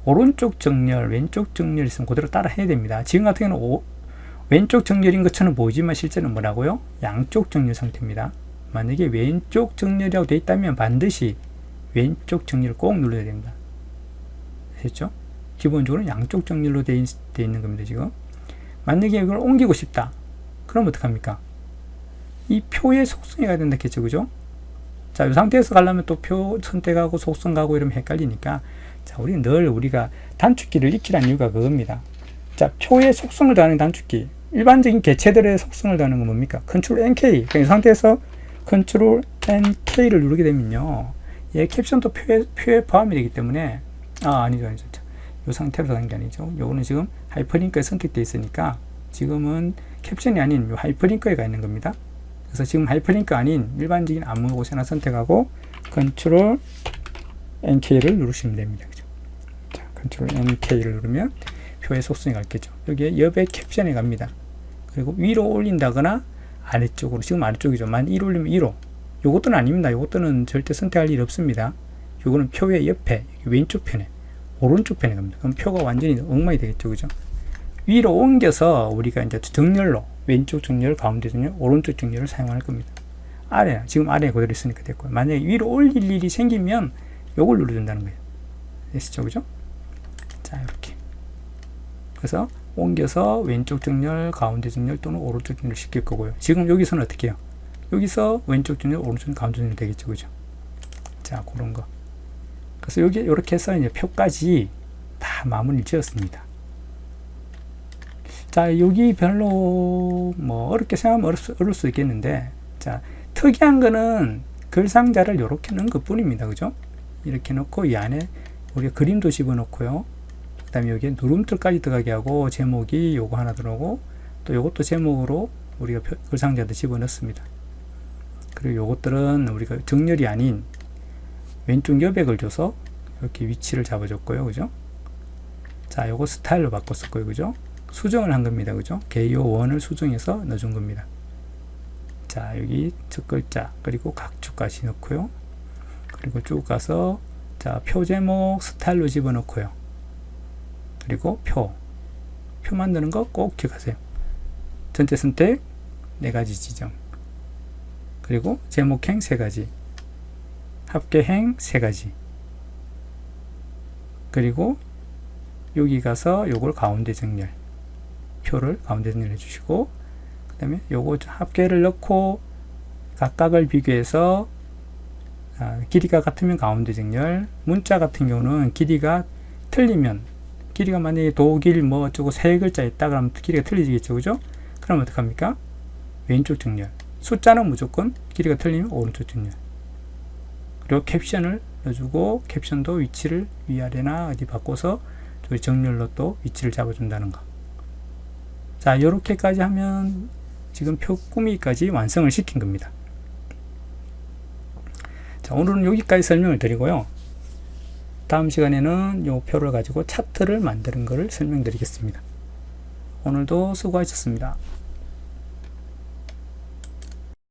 [SPEAKER 1] 오른쪽 정렬, 왼쪽 정렬 있으면 그대로 따라 해야 됩니다. 지금 같은 경우는 왼쪽 정렬인 것처럼 보이지만 실제는 뭐라고요? 양쪽 정렬 상태입니다. 만약에 왼쪽 정렬이라고 되어 있다면 반드시 왼쪽 정렬을 꼭 눌러야 됩니다. 아셨죠? 기본적으로 양쪽 정렬로 되어 있는 겁니다. 지금 만약에 이걸 옮기고 싶다. 그럼 어떡합니까? 이 표의 속성이 가야 된다 했죠. 그죠? 자, 이 상태에서 가려면 또 표 선택하고 속성 가고 이러면 헷갈리니까, 자, 우리는 늘 우리가 단축키를 익히라는 이유가 그겁니다. 자, 표의 속성을 더하는 단축키. 일반적인 개체들의 속성을 더하는 건 뭡니까? 컨트롤 NK. 이 상태에서 컨트롤 NK를 누르게 되면요. 얘 캡션도 표에 포함이 되기 때문에, 아니죠. 이 상태로 더하는 게 아니죠. 요거는 지금 하이퍼링크에 선택되어 있으니까 지금은 캡션이 아닌 요 하이퍼링크에 가 있는 겁니다. 그래서 지금 하이퍼링크 아닌 일반적인 아무 곳에나 선택하고 컨트롤 NK를 누르시면 됩니다. 그죠? 자, 컨트롤 NK를 누르면 표의 속성이 갈겠죠. 여기에 옆에 캡션에 갑니다. 그리고 위로 올린다거나 아래쪽으로, 지금 아래쪽이죠. 만 1 올리면 2로. 요것도는 아닙니다. 요것도는 절대 선택할 일 없습니다. 요거는 표의 옆에, 왼쪽 편에, 오른쪽 편에 갑니다. 그럼 표가 완전히 엉망이 되겠죠. 그죠? 위로 옮겨서 우리가 이제 정렬로, 왼쪽 정렬, 가운데 정렬, 오른쪽 정렬을 사용할 겁니다. 아래, 지금 아래에 그대로 있으니까 됐고요. 만약에 위로 올릴 일이 생기면 요걸 눌러준다는 거예요. 되시죠? 그죠? 자, 이렇게. 그래서 옮겨서 왼쪽 정렬, 가운데 정렬 또는 오른쪽 정렬 시킬 거고요. 지금 여기서는 어떻게 해요? 여기서 왼쪽 정렬, 오른쪽 정렬, 가운데 정렬 되겠죠. 그죠? 자, 그런 거. 그래서 여기 이렇게 해서 이제 표까지 다 마무리를 지었습니다. 자, 여기 별로 뭐 어렵게 생각하면 어려울 수 있겠는데, 자, 특이한 거는 글 상자를 이렇게 넣은 것 뿐입니다. 그죠? 이렇게 넣고 이 안에 우리가 그림도 집어넣고요. 그 다음에 여기에 누름틀까지 들어가게 하고, 제목이 요거 하나 들어오고, 또 요것도 제목으로 우리가 글 상자도 집어넣습니다. 그리고 요것들은 우리가 정렬이 아닌 왼쪽 여백을 줘서 이렇게 위치를 잡아줬고요. 그죠? 자, 요거 스타일로 바꿨었고요. 그죠? 수정을 한 겁니다. 그죠? 개요 원을 수정해서 넣어준 겁니다. 자, 여기 첫 글자, 그리고 각주까지 넣고요. 그리고 쭉 가서, 자, 표 제목 스타일로 집어넣고요. 그리고 표 만드는 거 꼭 기억하세요. 전체 선택 4가지 지정, 그리고 제목행 3가지, 합계행 3가지, 그리고 여기 가서 요걸 가운데 정렬, 표를 가운데 정렬해 주시고, 그 다음에 요거 합계를 넣고 각각을 비교해서 길이가 같으면 가운데 정렬, 문자 같은 경우는 길이가 틀리면, 길이가 만약에 독일 뭐 어쩌고 3글자 있다 그러면 길이가 틀리겠죠. 그죠? 그럼 어떡합니까? 왼쪽 정렬. 숫자는 무조건 길이가 틀리면 오른쪽 정렬. 그리고 캡션을 넣어주고, 캡션도 위치를 위아래나 어디 바꿔서 저기 정렬로 또 위치를 잡아준다는 거. 자, 요렇게까지 하면 지금 표 꾸미기까지 완성을 시킨 겁니다. 자, 오늘은 여기까지 설명을 드리고요. 다음 시간에는 요 표를 가지고 차트를 만드는 것을 설명드리겠습니다. 오늘도 수고하셨습니다.